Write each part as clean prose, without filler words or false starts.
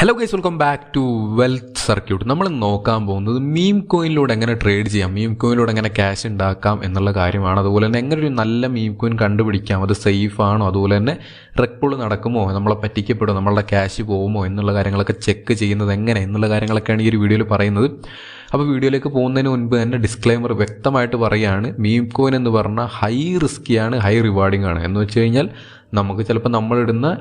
Hello guys, welcome back to Wealth Circuit. നമ്മൾ നോക്കാൻ പോകുന്നത് മീം കോയിനിലൂടെ എങ്ങനെ ട്രേഡ് ചെയ്യാം, മീം കോയിനിലൂടെ എങ്ങനെ ക്യാഷ് ഉണ്ടാക്കാം എന്നുള്ള കാര്യമാണ്. അതുപോലെ തന്നെ എങ്ങനെ ഒരു നല്ല മീം കോയിൻ കണ്ടുപിടിക്കാം, അത് സേഫ് ആണോ, അതുപോലെ തന്നെ റെഗ് പുൾ നടക്കുമോ, നമ്മളെ പറ്റിക്കപ്പെടുമോ, നമ്മളുടെ ക്യാഷ് പോകുമോ എന്നുള്ള കാര്യങ്ങളൊക്കെ ചെക്ക് ചെയ്യുന്നത് എങ്ങനെ എന്നുള്ള കാര്യങ്ങളൊക്കെയാണ് ഈ ഒരു വീഡിയോയിൽ പറയുന്നത്. അപ്പോൾ വീഡിയോയിലേക്ക് പോകുന്നതിന് മുൻപ് തന്നെ ഡിസ്ക്ലെയിമർ വ്യക്തമായിട്ട് പറയുകയാണ്, മീം കോയിൻ എന്ന് പറഞ്ഞാൽ ഹൈ റിസ്ക്കിയാണ്, ഹൈ റിവാർഡിംഗ് ആണ്. എന്ന് വെച്ച് കഴിഞ്ഞാൽ നമുക്ക് ചിലപ്പോൾ നമ്മളിടുന്ന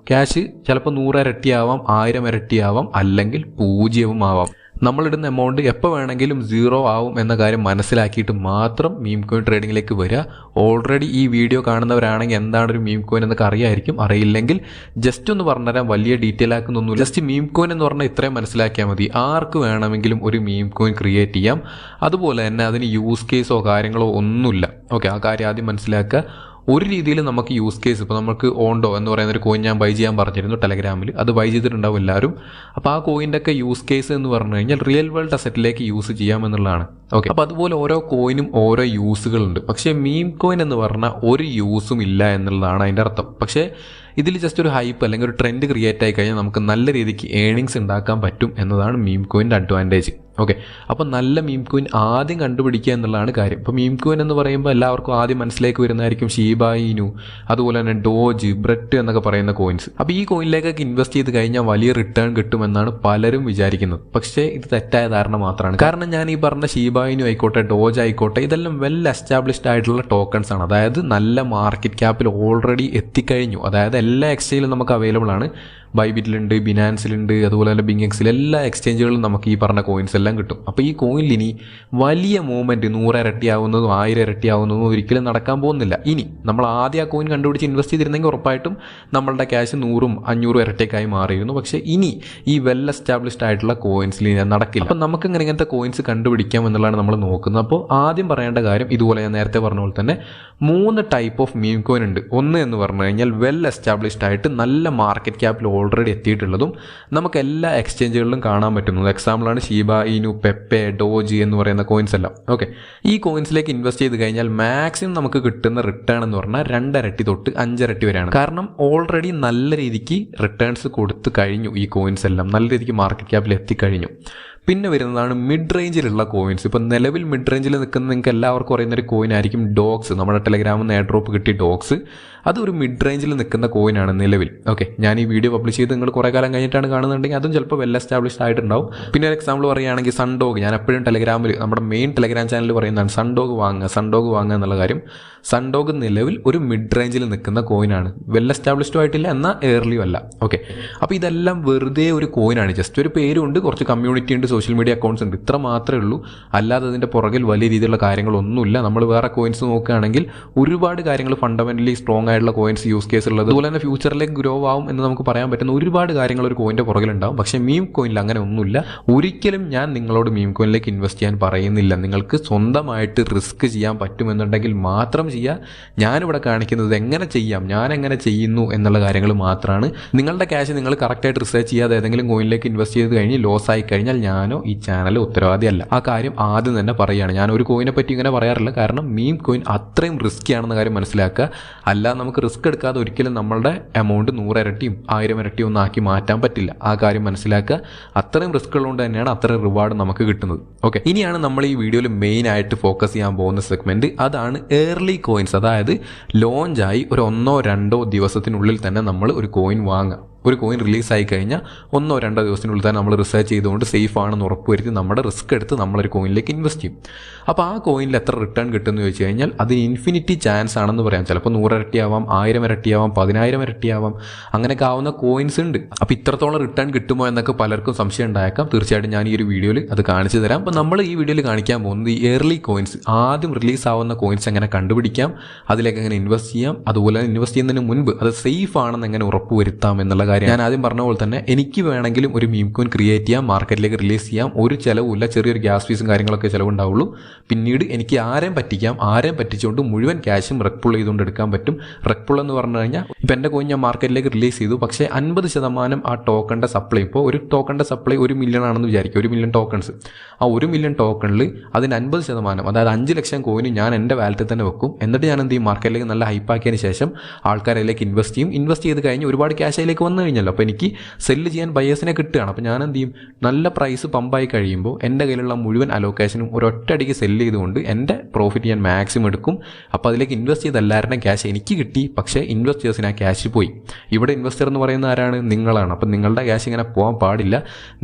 ക്യാഷ് ചിലപ്പോൾ 100 ഇരട്ടിയാവാം, 1000 ഇരട്ടിയാവാം, അല്ലെങ്കിൽ 0 ആവാം. നമ്മളിടുന്ന എമൗണ്ട് എപ്പോൾ വേണമെങ്കിലും 0 ആവും എന്ന കാര്യം മനസ്സിലാക്കിയിട്ട് മാത്രം മീം കോയിൻ ട്രേഡിങ്ങിലേക്ക് വരിക. ഓൾറെഡി ഈ വീഡിയോ കാണുന്നവരാണെങ്കിൽ എന്താണ് ഒരു മീം കോയിൻ എന്നൊക്കെ അറിയായിരിക്കും. അറിയില്ലെങ്കിൽ ജസ്റ്റ് ഒന്ന് പറഞ്ഞുതരാം, വലിയ ഡീറ്റെയിൽ ആക്കുന്നൊന്നുമില്ല. ജസ്റ്റ് മീം കോയിൻ എന്ന് പറഞ്ഞാൽ ഇത്രയും മനസ്സിലാക്കിയാൽ മതി. ആർക്ക് വേണമെങ്കിലും ഒരു മീം കോയിൻ ക്രിയേറ്റ് ചെയ്യാം. അതുപോലെ തന്നെ അതിന് യൂസ് കേസോ കാര്യങ്ങളോ ഒന്നുമില്ല. ഓക്കെ, ആ കാര്യം ആദ്യം മനസ്സിലാക്കുക. ഒരു രീതിയിൽ നമുക്ക് യൂസ് കേസ്, ഇപ്പോൾ നമുക്ക് ഓണ്ടോ എന്ന് പറയുന്ന ഒരു കോയിൻ ഞാൻ ബൈ ചെയ്യാൻ പറഞ്ഞിരുന്നു ടെലഗ്രാമിൽ, അത് ബൈ ചെയ്തിട്ടുണ്ടാവും എല്ലാവരും. അപ്പോൾ ആ കോയിൻ്റെ ഒക്കെ യൂസ് കേസ് എന്ന് പറഞ്ഞു കഴിഞ്ഞാൽ റിയൽ വേൾഡ് അസറ്റിലേക്ക് യൂസ് ചെയ്യാമെന്നുള്ളതാണ്. ഓക്കെ, അപ്പോൾ അതുപോലെ ഓരോ കോയിനും ഓരോ യൂസുകളുണ്ട്. പക്ഷേ മീം കോയിൻ എന്ന് പറഞ്ഞാൽ ഒരു യൂസും ഇല്ല എന്നുള്ളതാണ് അതിൻ്റെ അർത്ഥം. പക്ഷേ ഇതിൽ ജസ്റ്റ് ഒരു ഹൈപ്പ് അല്ലെങ്കിൽ ഒരു ട്രെൻഡ് ക്രിയേറ്റ് ആയി കഴിഞ്ഞാൽ നമുക്ക് നല്ല രീതിക്ക് ഏണിങ്സ് ഉണ്ടാക്കാൻ പറ്റും എന്നതാണ് മീം കോയിൻ്റെ അഡ്വാൻറ്റേജ്. ഓക്കെ, അപ്പോൾ നല്ല മീം കോയിൻ ആദ്യം കണ്ടുപിടിക്കുക എന്നുള്ളതാണ് കാര്യം. ഇപ്പോൾ മീം കോയിൻ എന്ന് പറയുമ്പോൾ എല്ലാവർക്കും ആദ്യം മനസ്സിലേക്ക് വരുന്നതായിരിക്കും ഷീബ ഇനു, അതുപോലെ തന്നെ ഡോജ്, ബ്രെറ്റ് എന്നൊക്കെ പറയുന്ന കോയിൻസ്. അപ്പോൾ ഈ കോയിനിലേക്കൊക്കെ ഇൻവെസ്റ്റ് ചെയ്ത് കഴിഞ്ഞാൽ വലിയ റിട്ടേൺ കിട്ടുമെന്നാണ് പലരും വിചാരിക്കുന്നത്. പക്ഷേ ഇത് തെറ്റായ ധാരണ മാത്രമാണ്. കാരണം ഞാൻ ഈ പറഞ്ഞ ഷീബ ഇനു ആയിക്കോട്ടെ, ഡോജ് ആയിക്കോട്ടെ, ഇതെല്ലാം വെൽ എസ്റ്റാബ്ലിഷ്ഡ് ആയിട്ടുള്ള ടോക്കൺസ് ആണ്. അതായത് നല്ല മാർക്കറ്റ് ക്യാപ്പിൽ ഓൾറെഡി എത്തിക്കഴിഞ്ഞു. അതായത് എല്ലാ എക്സ്ചേഞ്ചിലും നമുക്ക് അവൈലബിൾ ആണ്. ബൈബിറ്റിലുണ്ട്, ബിനാൻസിലുണ്ട്, അതുപോലെ തന്നെ ബിങ് എല്ലാ എക്സ്ചേഞ്ചുകളിലും നമുക്ക് ഈ പറഞ്ഞ കോയിൻസ് എല്ലാം കിട്ടും. അപ്പോൾ ഈ കോയിനിൽ ഇനി വലിയ മൂവ്മെൻറ്റ് 100 ഇരട്ടിയാവുന്നതും 1000 ഇരട്ടിയാവുന്നതും ഒരിക്കലും നടക്കാൻ പോകുന്നില്ല. ഇനി നമ്മൾ ആദ്യം ആ കോയിൻ കണ്ടുപിടിച്ച് ഇൻവെസ്റ്റ് ചെയ്തിരുന്നെങ്കിൽ ഉറപ്പായിട്ടും നമ്മളുടെ ക്യാഷ് 100ഉം 500 ഇരട്ടിയൊക്കെയായി മാറിയിരുന്നു. പക്ഷേ ഇനി ഈ വെൽ എസ്റ്റാബ്ലിഷ്ഡ് ആയിട്ടുള്ള കോയിൻസിൽ നടക്കില്ല. അപ്പം നമുക്ക് ഇങ്ങനത്തെ കോയിൻസ് കണ്ടുപിടിക്കാം എന്നുള്ളതാണ് നമ്മൾ നോക്കുന്നത്. അപ്പോൾ ആദ്യം പറയേണ്ട കാര്യം, ഇതുപോലെ ഞാൻ നേരത്തെ പറഞ്ഞ പോലെ തന്നെ 3 ടൈപ്പ് ഓഫ് മീം കോയിൻ ഉണ്ട്. ഒന്ന് എന്ന് പറഞ്ഞു കഴിഞ്ഞാൽ വെൽ എസ്റ്റാബ്ലിഷ്ഡ് ആയിട്ട് നല്ല മാർക്കറ്റ് ക്യാപ്പിൽ ഓൾറെഡി എത്തിയിട്ടുള്ളതും നമുക്ക് എല്ലാ എക്സ്ചേഞ്ചുകളിലും കാണാൻ പറ്റുന്നത്. എക്സാമ്പിളാണ് ഷീബ ഇനു, പെപ്പെ, ഡോജ് എന്ന് പറയുന്ന കോയിൻസ് എല്ലാം. ഓക്കെ, ഈ കോയിൻസിലേക്ക് ഇൻവെസ്റ്റ് ചെയ്ത് കഴിഞ്ഞാൽ മാക്സിമം നമുക്ക് കിട്ടുന്ന റിട്ടേൺ എന്ന് പറഞ്ഞാൽ 2 ഇരട്ടി തൊട്ട് 5 ഇരട്ടി വരെയാണ്. കാരണം ഓൾറെഡി നല്ല രീതിക്ക് റിട്ടേൺസ് കൊടുത്തു കഴിഞ്ഞു. ഈ കോയിൻസ് എല്ലാം നല്ല രീതിക്ക് മാർക്കറ്റ് ക്യാപ്പിൽ എത്തിക്കഴിഞ്ഞു. പിന്നെ വരുന്നതാണ് മിഡ് റേഞ്ചിലുള്ള കോയിൻസ്. ഇപ്പം നിലവിൽ മിഡ് റേഞ്ചിൽ നിൽക്കുന്ന നിങ്ങൾക്ക് എല്ലാവർക്കും അറിയുന്നൊരു കോയിൻ ആയിരിക്കും ഡോഗ്സ്. നമ്മുടെ ടെലഗ്രാമിൽ നിന്ന് എയർ ഡ്രോപ്പ് കിട്ടിയ ഡോഗ്സ്, അതൊരു മിഡ് റേഞ്ചിൽ നിൽക്കുന്ന കോയിനാണ് നിലവിൽ. ഓക്കെ, ഞാൻ ഈ വീഡിയോ പബ്ലിഷ് ചെയ്ത് നിങ്ങൾ കുറേ കാലം കഴിഞ്ഞിട്ടാണ് കാണുന്നുണ്ടെങ്കിൽ അതും ചിലപ്പോൾ വെൽ എസ്റ്റാബ്ലിഷ്ഡ് ആയിട്ടുണ്ടാവും. പിന്നെ ഒരു എക്സാമ്പിൾ പറയുകയാണെങ്കിൽ സൺഡോഗ്, ഞാൻ എപ്പോഴും ടെലഗ്രാമിൽ നമ്മുടെ മെയിൻ ടെലഗ്രാം ചാനലിൽ പറയുന്നതാണ് സൺഡോഗ് വാങ്ങുക എന്നുള്ള കാര്യം. സൺഡോഗ് നിലവിൽ ഒരു മിഡ് റേഞ്ചിൽ നിൽക്കുന്ന കോയിനാണ്. വെൽ എസ്റ്റാബ്ലിഷ്ഡും ആയിട്ടില്ല, എന്നാൽ എയർലിയും അല്ല. ഓക്കെ, അപ്പോൾ ഇതെല്ലാം വെറുതെ ഒരു കോയിനാണ്. ജസ്റ്റ് ഒരു പേരുണ്ട്, കുറച്ച് കമ്മ്യൂണിറ്റി ഉണ്ട്, സോഷ്യൽ മീഡിയ അക്കൗണ്ട്സ് ഉണ്ട്, ഇത്ര മാത്രമേ ഉള്ളൂ. അല്ലാതെ അതിൻ്റെ പുറകിൽ വലിയ രീതിയിലുള്ള കാര്യങ്ങളൊന്നുമില്ല. നമ്മൾ വേറെ കോയിൻസ് നോക്കുകയാണെങ്കിൽ ഒരുപാട് കാര്യങ്ങൾ ഫണ്ടമെൻ്റലി സ്ട്രോങ് ആയിട്ടുള്ള കോയിൻസ് യൂസ് കേസ് ഉള്ളത്, അതുപോലെ തന്നെ ഫ്യൂച്ചറിലേക്ക് ഗ്രോ ആവും എന്ന് നമുക്ക് പറയാൻ പറ്റുന്ന ഒരുപാട് കാര്യങ്ങൾ ഒരു കോയിൻ്റെ പുറകിലുണ്ടാവും. പക്ഷേ മീം കോയിനിൽ അങ്ങനെ ഒന്നുമില്ല. ഒരിക്കലും ഞാൻ നിങ്ങളോട് മീം കോയിനിലേക്ക് ഇൻവെസ്റ്റ് ചെയ്യാൻ പറയുന്നില്ല. നിങ്ങൾക്ക് സ്വന്തമായിട്ട് റിസ്ക് ചെയ്യാൻ പറ്റുമെന്നുണ്ടെങ്കിൽ മാത്രം ചെയ്യുക. ഞാനിവിടെ കാണിക്കുന്നത് എങ്ങനെ ചെയ്യാം, ഞാൻ എങ്ങനെ ചെയ്യുന്നു എന്നുള്ള കാര്യങ്ങൾ മാത്രമാണ്. നിങ്ങളുടെ ക്യാഷ് നിങ്ങൾ കറക്റ്റായിട്ട് റിസർച്ച് ചെയ്യാതെ ഏതെങ്കിലും കോയിനിലേക്ക് ഇൻവെസ്റ്റ് ചെയ്ത് കഴിഞ്ഞ് ലോസ് ആയി കഴിഞ്ഞാൽ ഞാനോ ഈ ചാനൽ ഉത്തരവാദിയല്ല. ആ കാര്യം ആദ്യം തന്നെ പറയുകയാണ്. ഞാൻ ഒരു കോയിനെ പറ്റി ഇങ്ങനെ പറയാറില്ല, കാരണം മീം കോയിൻ അത്രയും റിസ്കി ആണെന്ന കാര്യം മനസ്സിലാക്കുക. അല്ലാതെ നമുക്ക് റിസ്ക് എടുക്കാതെ ഒരിക്കലും നമ്മളുടെ എമൗണ്ട് 100 ഇരട്ടിയും 1000 ഇരട്ടിയും ഒന്നും ആക്കി മാറ്റാൻ പറ്റില്ല. ആ കാര്യം മനസ്സിലാക്കുക. അത്രയും റിസ്ക് ഉള്ളതുകൊണ്ട് തന്നെയാണ് അത്രയും റിവാർഡ് നമുക്ക് കിട്ടുന്നത്. ഓക്കെ, ഇനിയാണ് നമ്മൾ ഈ വീഡിയോയിൽ മെയിൻ ആയിട്ട് ഫോക്കസ് ചെയ്യാൻ പോകുന്ന സെഗ്മെന്റ്. അതാണ് ഏർലി കോയിൻസ്. അതായത് ലോഞ്ചായി ഒരു 1-2 ദിവസത്തിനുള്ളിൽ തന്നെ നമ്മൾ ഒരു കോയിൻ വാങ്ങുക. ഒരു കോയിൻ റിലീസായി കഴിഞ്ഞാൽ 1-2 ദിവസത്തിനുള്ളിൽ തന്നെ നമ്മൾ റിസർച്ച് ചെയ്തുകൊണ്ട് സേഫ് ആണെന്ന് ഉറപ്പുവരുത്തി നമ്മുടെ റിസ്ക് എടുത്ത് നമ്മളൊരു കോയിനിലേക്ക് ഇൻവെസ്റ്റ് ചെയ്യും. അപ്പോൾ ആ കോയിനിൽ എത്ര റിട്ടേൺ കിട്ടുമെന്ന് ചോദിച്ചു കഴിഞ്ഞാൽ അത് ഇൻഫിനിറ്റി ചാൻസ് ആണെന്ന് പറയാം. ചിലപ്പോൾ 100 ഇരട്ടിയാവാം, 1000 ഇരട്ടിയാവാം, 10000 ഇരട്ടിയാവാം, അങ്ങനെയൊക്കെ ആവുന്ന കോയിൻസ് ഉണ്ട്. അപ്പോൾ ഇത്രത്തോളം റിട്ടേൺ കിട്ടുമോ എന്നൊക്കെ പലർക്കും സംശയം ഉണ്ടായേക്കാം. തീർച്ചയായിട്ടും ഞാൻ ഈ ഒരു വീഡിയോയിൽ അത് കാണിച്ചു തരാം. അപ്പോൾ നമ്മൾ ഈ വീഡിയോയിൽ കാണിക്കാൻ പോകുന്നത് ഈ ഏർലി കോയിൻസ്, ആദ്യം റിലീസ് ആവുന്ന കോയിൻസ് എങ്ങനെ കണ്ടുപിടിക്കാം, അതിലേക്ക് എങ്ങനെ ഇൻവെസ്റ്റ് ചെയ്യാം, അതുപോലെ ഇൻവെസ്റ്റ് ചെയ്യുന്നതിന് മുൻപ് അത് സേഫ് ആണെന്ന് എങ്ങനെ ഉറപ്പുവരുത്താം എന്നുള്ള കാര്യം. ഞാൻ ആദ്യം പറഞ്ഞ പോലെ തന്നെ എനിക്ക് വേണമെങ്കിലും ഒരു മീം കോയിൻ ക്രിയേറ്റ് ചെയ്യാം, മാർക്കറ്റിലേക്ക് റിലീസ് ചെയ്യാം. ഒരു ചിലവില്ല, ചെറിയൊരു ഗ്യാസ് ഫീസും കാര്യങ്ങളൊക്കെ ചിലവുണ്ടാവുള്ളൂ. പിന്നീട് എനിക്ക് ആരെയും പറ്റിക്കാം, ആരെയും പറ്റിച്ചുകൊണ്ട് മുഴുവൻ ക്യാഷും റെഗ് പുൾ ചെയ്തുകൊണ്ട് എടുക്കാൻ പറ്റും. റെഗ് പുൾ എന്ന് പറഞ്ഞു കഴിഞ്ഞാൽ ഇപ്പം എൻ്റെ കോയിൻ ഞാൻ മാർക്കറ്റിലേക്ക് റിലീസ് ചെയ്തു, പക്ഷേ 50% ആ ടോക്കണിൻ്റെ സപ്ലൈ, ഇപ്പോൾ ഒരു ടോക്കണിൻ്റെ സപ്ലൈ 1 മില്യൺ ആണെന്ന് വിചാരിക്കും, 1 മില്യൺ ടോക്കൺസ്. ആ 1 മില്യൺ ടോക്കണിൽ അതിന് 50%, അതായത് 5 ലക്ഷം കോയിന് ഞാൻ എൻ്റെ വാലറ്റിൽ തന്നെ വെക്കും. എന്നിട്ട് ഞാൻ എന്ത് ചെയ്യും, മാർക്കറ്റിലേക്ക് നല്ല ഹൈപ്പാക്കിയതിന് ശേഷം ആൾക്കാർ അതിലേക്ക് ഇൻവെസ്റ്റ് ചെയ്യും. ഇൻവെസ്റ്റ് ചെയ്ത് കഴിഞ്ഞ് ഒരുപാട് ക്യാഷ് അതിലേക്ക് വന്നു കഴിഞ്ഞല്ലോ. അപ്പോൾ എനിക്ക് സെല്ല് ചെയ്യാൻ ബയേഴ്സിനെ കിട്ടുകയാണ്. അപ്പോൾ ഞാൻ എന്ത് ചെയ്യും, നല്ല പ്രൈസ് പമ്പായി കഴിയുമ്പോൾ എൻ്റെ കയ്യിലുള്ള മുഴുവൻ അലോക്കേഷനും ഒരൊറ്റയടിക്ക് സെല്ല് ചെയ്തുകൊണ്ട് എൻ്റെ പ്രോഫിറ്റ് ഞാൻ മാക്സിമം എടുക്കും. അപ്പോൾ അതിലേക്ക് ഇൻവെസ്റ്റ് ചെയ്ത എല്ലാവരുടെയും ക്യാഷ് എനിക്ക് കിട്ടി, പക്ഷേ ഇൻവെസ്റ്റേഴ്സിന് ആ ക്യാഷ് പോയി. ഇവിടെ ഇൻവെസ്റ്റർ എന്ന് പറയുന്ന ആരാണ്? നിങ്ങളാണ്. അപ്പോൾ നിങ്ങളുടെ ക്യാഷ് ഇങ്ങനെ പോകാൻ പാടില്ല,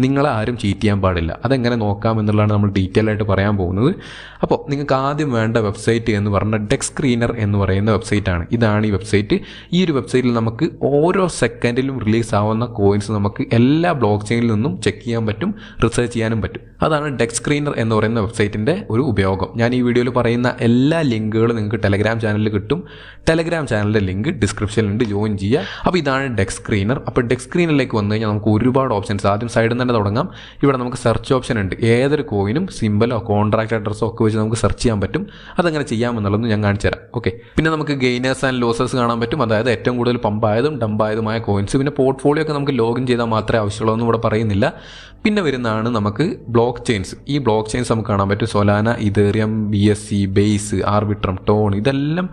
നിങ്ങളെ ആരും ചീറ്റ് ചെയ്യാൻ പാടില്ല. അതെങ്ങനെ നോക്കാം എന്നുള്ളതാണ് നമ്മൾ ഡീറ്റെയിൽ ആയിട്ട് പറയാൻ പോകുന്നത്. അപ്പോൾ നിങ്ങൾക്ക് ആദ്യം വേണ്ട വെബ്സൈറ്റ് എന്ന് പറഞ്ഞാൽ ഡെക്സ് സ്ക്രീനർ എന്ന് പറയുന്ന വെബ്സൈറ്റാണ്. ഇതാണ് ഈ വെബ്സൈറ്റ്. ഈ ഒരു വെബ്സൈറ്റിൽ നമുക്ക് ഓരോ സെക്കൻഡിലും റിലീസ് ആവുന്ന കോയിൻസ് നമുക്ക് എല്ലാ ബ്ലോക്ക് ചെയിനിൽ നിന്നും ചെക്ക് ചെയ്യാൻ പറ്റും, റിസർച്ച് ചെയ്യാനും പറ്റും. അതാണ് ഡെക്സ് സ്ക്രീനർ എന്ന് പറയുന്ന വെബ്സൈറ്റിൻ്റെ ഒരു ഉപയോഗം. ഞാൻ ഈ വീഡിയോയിൽ പറയുന്ന എല്ലാ ലിങ്കുകളും നിങ്ങൾക്ക് ടെലഗ്രാം ചാനലിൽ കിട്ടും. ടെലഗ്രാം ചാനലിൻ്റെ ലിങ്ക് ഡിസ്ക്രിപ്ഷനിലുണ്ട്, ജോയിൻ ചെയ്യുക. അപ്പോൾ ഇതാണ് ഡെക്സ് സ്ക്രീനർ. അപ്പോൾ ഡെക്സ് സ്ക്രീനറിലേക്ക് വന്നു കഴിഞ്ഞാൽ നമുക്ക് ഒരുപാട് ഓപ്ഷൻസ്, ആദ്യം സൈഡിൽ നിന്ന് തന്നെ തുടങ്ങാം. ഇവിടെ നമുക്ക് സെർച്ച് ഓപ്ഷൻ ഉണ്ട്. ഏതൊരു കോയിനും സിമ്പലോ കോൺട്രാക്ട് അഡ്രസ്സോ ഒക്കെ വെച്ച് നമുക്ക് സെർച്ച് ചെയ്യാൻ പറ്റും. അതെങ്ങനെ ചെയ്യാമെന്നുള്ളത് ഞാൻ കാണിച്ചു തരാം. ഓക്കെ, പിന്നെ നമുക്ക് ഗെയിനേഴ്സ് ആൻഡ് ലോസേഴ്സ് കാണാൻ പറ്റും, അതായത് ഏറ്റവും കൂടുതൽ പമ്പായതും ഡംപായതുമായ കോയിൻസ്. പിന്നെ പോർട്ട്ഫോളിയോ ഒക്കെ നമുക്ക് ലോഗിൻ ചെയ്താൽ മാത്രമേ ആവശ്യമുള്ളൂ എന്ന് ഇവിടെ പറയുന്നില്ല. പിന്നെ വരുന്നതാണ് നമുക്ക് ബ്ലോക്ക് ചെയിൻസ്. ഈ ബ്ലോക്ക് ചെയിൻസ് നമുക്ക് കാണാൻ പറ്റും. Solana, ethereum, BSC, base, Arbitrum, tone, ഇതെല്ലാം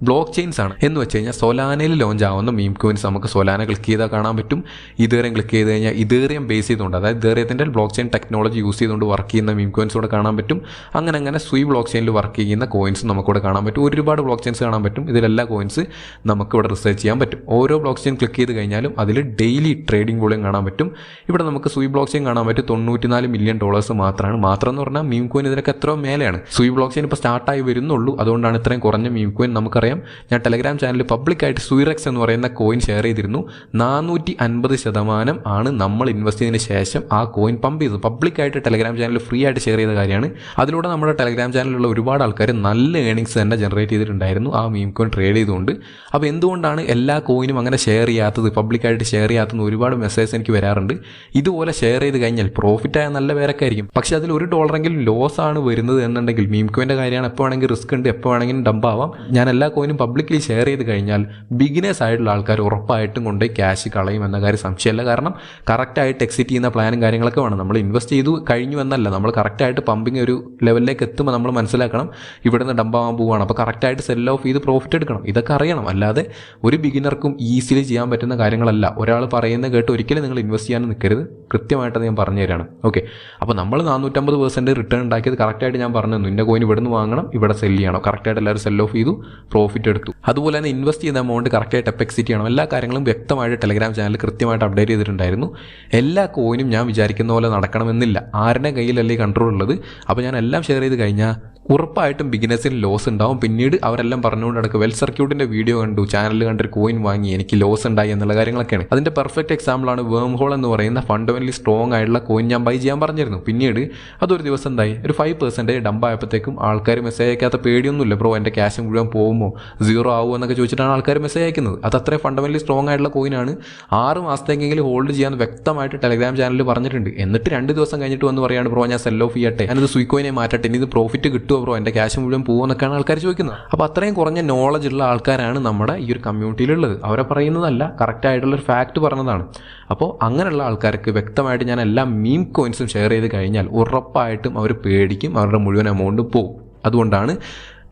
ബ്ലോക്ക് ചെയിൻസ് ആണ്. എന്ന് വെച്ച് കഴിഞ്ഞാൽ സൊലാനയിൽ ലോഞ്ച് ആവുന്ന മീം കോയിൻസ് നമുക്ക് സൊലാന ക്ലിക്ക് ചെയ്താൽ കാണാൻ പറ്റും. ഇതേറിയം ക്ലിക്ക് ചെയ്ത് കഴിഞ്ഞാൽ ഇതേറിയം ബേസ് ചെയ്തുകൊണ്ട്, അതായത് ഇതേറിയത്തിൻ്റെ ബ്ലോക്ക് ചെയിൻ ടെക്നോളജി യൂസ് ചെയ്തുകൊണ്ട് വർക്ക് ചെയ്യുന്ന മീം കോയിൻസ് കൂടെ കാണാൻ പറ്റും. അങ്ങനെ സൂയി ബ്ലോക്ക് ചെയിനിൽ വർക്ക് ചെയ്യുന്ന കോയിൻസ് നമുക്കിവിടെ കാണാൻ പറ്റും. ഒരുപാട് ബ്ലോക്ക് ചെയിൻസ് കാണാൻ പറ്റും. ഇതിലെല്ലാ കോയിൻസ് നമുക്കിവിടെ റിസർച്ച് ചെയ്യാൻ പറ്റും. ഓരോ ബ്ലോക്ക് ചെയിൻ ക്ലിക്ക് ചെയ്ത് കഴിഞ്ഞാലും അതിൽ ഡെയിലി ട്രേഡിംഗ് വോളിയം കാണാൻ പറ്റും. ഇവിടെ നമുക്ക് സൂയി ബ്ലോക്ക് ചെയിൻ കാണാൻ പറ്റും. $94 മില്യൺ മാത്രമാണ്. മാത്രം എന്ന് പറഞ്ഞാൽ മീം കോയിൻ ഇതിനൊക്കെ എത്രയോ മേലെയാണ്. സൂയി ബ്ലോക്ക് ചെയിൻ ഇപ്പോൾ സ്റ്റാർട്ടായി വരുന്നുള്ളൂ, അതുകൊണ്ടാണ് ഇത്രയും കുറഞ്ഞ മീം കോയിൻ. നമുക്കറിയാം, ഞാൻ ടെലഗ്രാം ചാനലിൽ പബ്ലിക്കായിട്ട് സുയിറെക്സ് എന്ന് പറയുന്ന കോയിൻ ഷെയർ ചെയ്തിരുന്നു. 450% ആണ് നമ്മൾ ഇൻവെസ്റ്റ് ചെയ്തതിന് ശേഷം ആ കോയിൻ പമ്പ് ചെയ്തത്. പബ്ലിക്കായിട്ട് ടെലഗ്രാം ചാനലിൽ ഫ്രീ ആയിട്ട് ഷെയർ ചെയ്ത കാര്യമാണ്. അതിലൂടെ നമ്മുടെ ടെലഗ്രാം ചാനലിലുള്ള ഒരുപാട് ആൾക്കാർ നല്ല ഏണിങ്സ് തന്നെ ജനറേറ്റ് ചെയ്തിട്ടുണ്ടായിരുന്നു ആ മീം കോയിൻ ട്രേഡ് ചെയ്തുകൊണ്ട്. അപ്പോൾ എന്തുകൊണ്ടാണ് എല്ലാ കോയിനും അങ്ങനെ ഷെയർ ചെയ്യാത്തത്, പബ്ലിക്കായിട്ട് ഷെയർ ചെയ്യാത്തത്? ഒരുപാട് മെസ്സേജ് എനിക്ക് വരാറുണ്ട്. ഇതുപോലെ ഷെയർ ചെയ്ത് കഴിഞ്ഞാൽ പ്രോഫിറ്റ് ആയ നല്ല പേരൊക്കെ ആയിരിക്കും, പക്ഷേ അതിൽ $1 ലോസ് ആണ് വരുന്നത് എന്നുണ്ടെങ്കിൽ മീം കോയിൻ്റെ കാര്യമാണ്. എപ്പോൾ വേണമെങ്കിൽ റിസ്ക് ഉണ്ട്, എപ്പോൾ വേണമെങ്കിലും ഡംപ് ആവാം. ഞാൻ എല്ലാ കോയിനും പബ്ലിക്കലി ഷെയർ ചെയ്ത് കഴിഞ്ഞാൽ ബിഗിനേഴ്സ് ആയിട്ടുള്ള ആൾക്കാർ ഉറപ്പായിട്ടും കൊണ്ടുപോയി ക്യാഷ് കളയും എന്ന കാര്യം സംശയമല്ല. കാരണം കറക്റ്റായിട്ട് എക്സിറ്റ് ചെയ്യുന്ന പ്ലാനും കാര്യങ്ങളൊക്കെ വേണം. നമ്മൾ ഇൻവെസ്റ്റ് ചെയ്തു കഴിഞ്ഞു എന്നല്ല, നമ്മൾ കറക്റ്റായിട്ട് പമ്പിങ് ഒരു ലെവലിലേക്ക് എത്തുമ്പോൾ നമ്മൾ മനസ്സിലാക്കണം ഇവിടുന്ന് ഡംപ് ആവാൻ പോവുകയാണ്. അപ്പോൾ കറക്റ്റായിട്ട് സെൽ ഓഫ് ചെയ്ത് പ്രോഫിറ്റ് എടുക്കണം. ഇതൊക്കെ അറിയണം. അല്ലാതെ ഒരു ബിഗിനർക്കും ഈസിലി ചെയ്യാൻ പറ്റുന്ന കാര്യങ്ങളല്ല. ഒരാൾ പറയുന്നത് കേട്ട് ഒരിക്കലും നിങ്ങൾ ഇൻവെസ്റ്റ് ചെയ്യാൻ നിൽക്കരുത്. കൃത്യമായിട്ട് ഞാൻ പറഞ്ഞു തരാണ്. ഓക്കെ, അപ്പോൾ നമ്മൾ 450% റിട്ടേൺ ഉണ്ടാക്കിയത് കറക്റ്റായിട്ട് ഞാൻ പറഞ്ഞു തന്നു. ഇന്ന കോയിൻ ഇവിടെ നിന്ന് വാങ്ങണം, ഇവിടെ സെല് ചെയ്യണം. കറക്റ്റായിട്ട് എല്ലാവരും സെൽ ഓഫ് ചെയ്തു, പ്രോഫിറ്റ് എടുത്തു. അതുപോലെ തന്നെ ഇൻവെസ്റ്റ് ചെയ്യുന്ന എമൗണ്ട് കറക്റ്റായിട്ട് എക്സിറ്റ് ചെയ്യണം. എല്ലാ കാര്യങ്ങളും വ്യക്തമായിട്ട് ടെലഗ്രാം ചാനൽ കൃത്യമായിട്ട് അപ്ഡേറ്റ് ചെയ്തിട്ടുണ്ടായിരുന്നു. എല്ലാ കോയിനും ഞാൻ വിചാരിക്കുന്ന പോലെ നടക്കണമെന്നില്ല. ആരുടെ കയ്യിലല്ലേ കൺട്രോൾ ഉള്ളത്? അപ്പോൾ ഞാൻ എല്ലാം ഷെയർ ചെയ്ത് കഴിഞ്ഞാൽ ഉറപ്പായിട്ടും ബിഗിനേഴ്സിന് ലോസ് ഉണ്ടാവും. പിന്നീട് അവരെല്ലാം പറഞ്ഞുകൊണ്ട് നടക്കുക വെൽ സർക്യൂട്ടിൻ്റെ വീഡിയോ കണ്ടു, ചാനലിൽ കണ്ടൊരു കോയിൻ വാങ്ങി, എനിക്ക് ലോസ് ഉണ്ടായി എന്നുള്ള കാര്യങ്ങളൊക്കെയാണ്. അതിൻ്റെ പെർഫെക്റ്റ് എക്സാമ്പിളാണ് വേം ഹോൾ എന്ന് പറയുന്ന ഫണ്ടമെൻ്റലി സ്ട്രോങ് ആയിട്ടുള്ള കോയിൻ ഞാൻ ബൈ ചെയ്യാൻ പറഞ്ഞിരുന്നു. പിന്നീട് അതൊരു ദിവസം എന്തായി, ഒരു 5% ഡംപ് ആയപ്പോഴത്തേക്കും ആൾക്കാർ മെസ്സേജ് അയക്കാത്ത പേടിയൊന്നുമില്ല. ബ്രോ എൻ്റെ ക്യാഷ് മുഴുവൻ പോകുമോ, 0 ആവുമോ എന്നൊക്കെ ചോദിച്ചിട്ടാണ് ആൾക്കാർ മെസ്സേജ് അയക്കുന്നത്. അത് അത്രയും ഫണ്ടമെൻ്റലി സ്ട്രോങ് ആയിട്ടുള്ള കോയിനാണ്. 6 മാസത്തേക്കെങ്കിലും ഹോൾഡ് ചെയ്യാൻ വ്യക്തമായിട്ട് ടെലഗ്രാം ചാനലിൽ പറഞ്ഞിട്ടുണ്ട്. എന്നിട്ട് 2 ദിവസം കഴിഞ്ഞിട്ട് വന്ന് പറയാണ് ബ്രോ ഞാൻ സെൽ ഓഫ് ചെയ്യട്ടെ, ഞാനത് സുയിക്കോയിനെ മാറ്റട്ടെ, ഇനി ഇത് പ്രോഫിറ്റ് കിട്ടുമോ ബ്രോ, എൻ്റെ ക്യാഷ് മുഴുവൻ പോകുമെന്നൊക്കെയാണ് ആൾക്കാർ ചോദിക്കുന്നത്. അപ്പോൾ അത്രയും കുറഞ്ഞ നോളജ് ഉള്ള ആൾക്കാരാണ് നമ്മുടെ ഈ ഒരു കമ്മ്യൂണിറ്റിയിലുള്ളത്. അവരെ പറയുന്നതല്ല, കറക്റ്റ് ആയിട്ടുള്ളൊരു ഫാക്റ്റ് പറഞ്ഞതാണ്. അപ്പോൾ അങ്ങനെയുള്ള ആൾക്കാർക്ക് വ്യക്തമായിട്ട് ഞാൻ എല്ലാ മീം കോയിൻസും ഷെയർ ചെയ്ത് കഴിഞ്ഞാൽ ഉറപ്പായിട്ടും അവർ പേടിക്കും, അവരുടെ മുഴുവൻ എമൗണ്ട് പോകും. അതുകൊണ്ടാണ്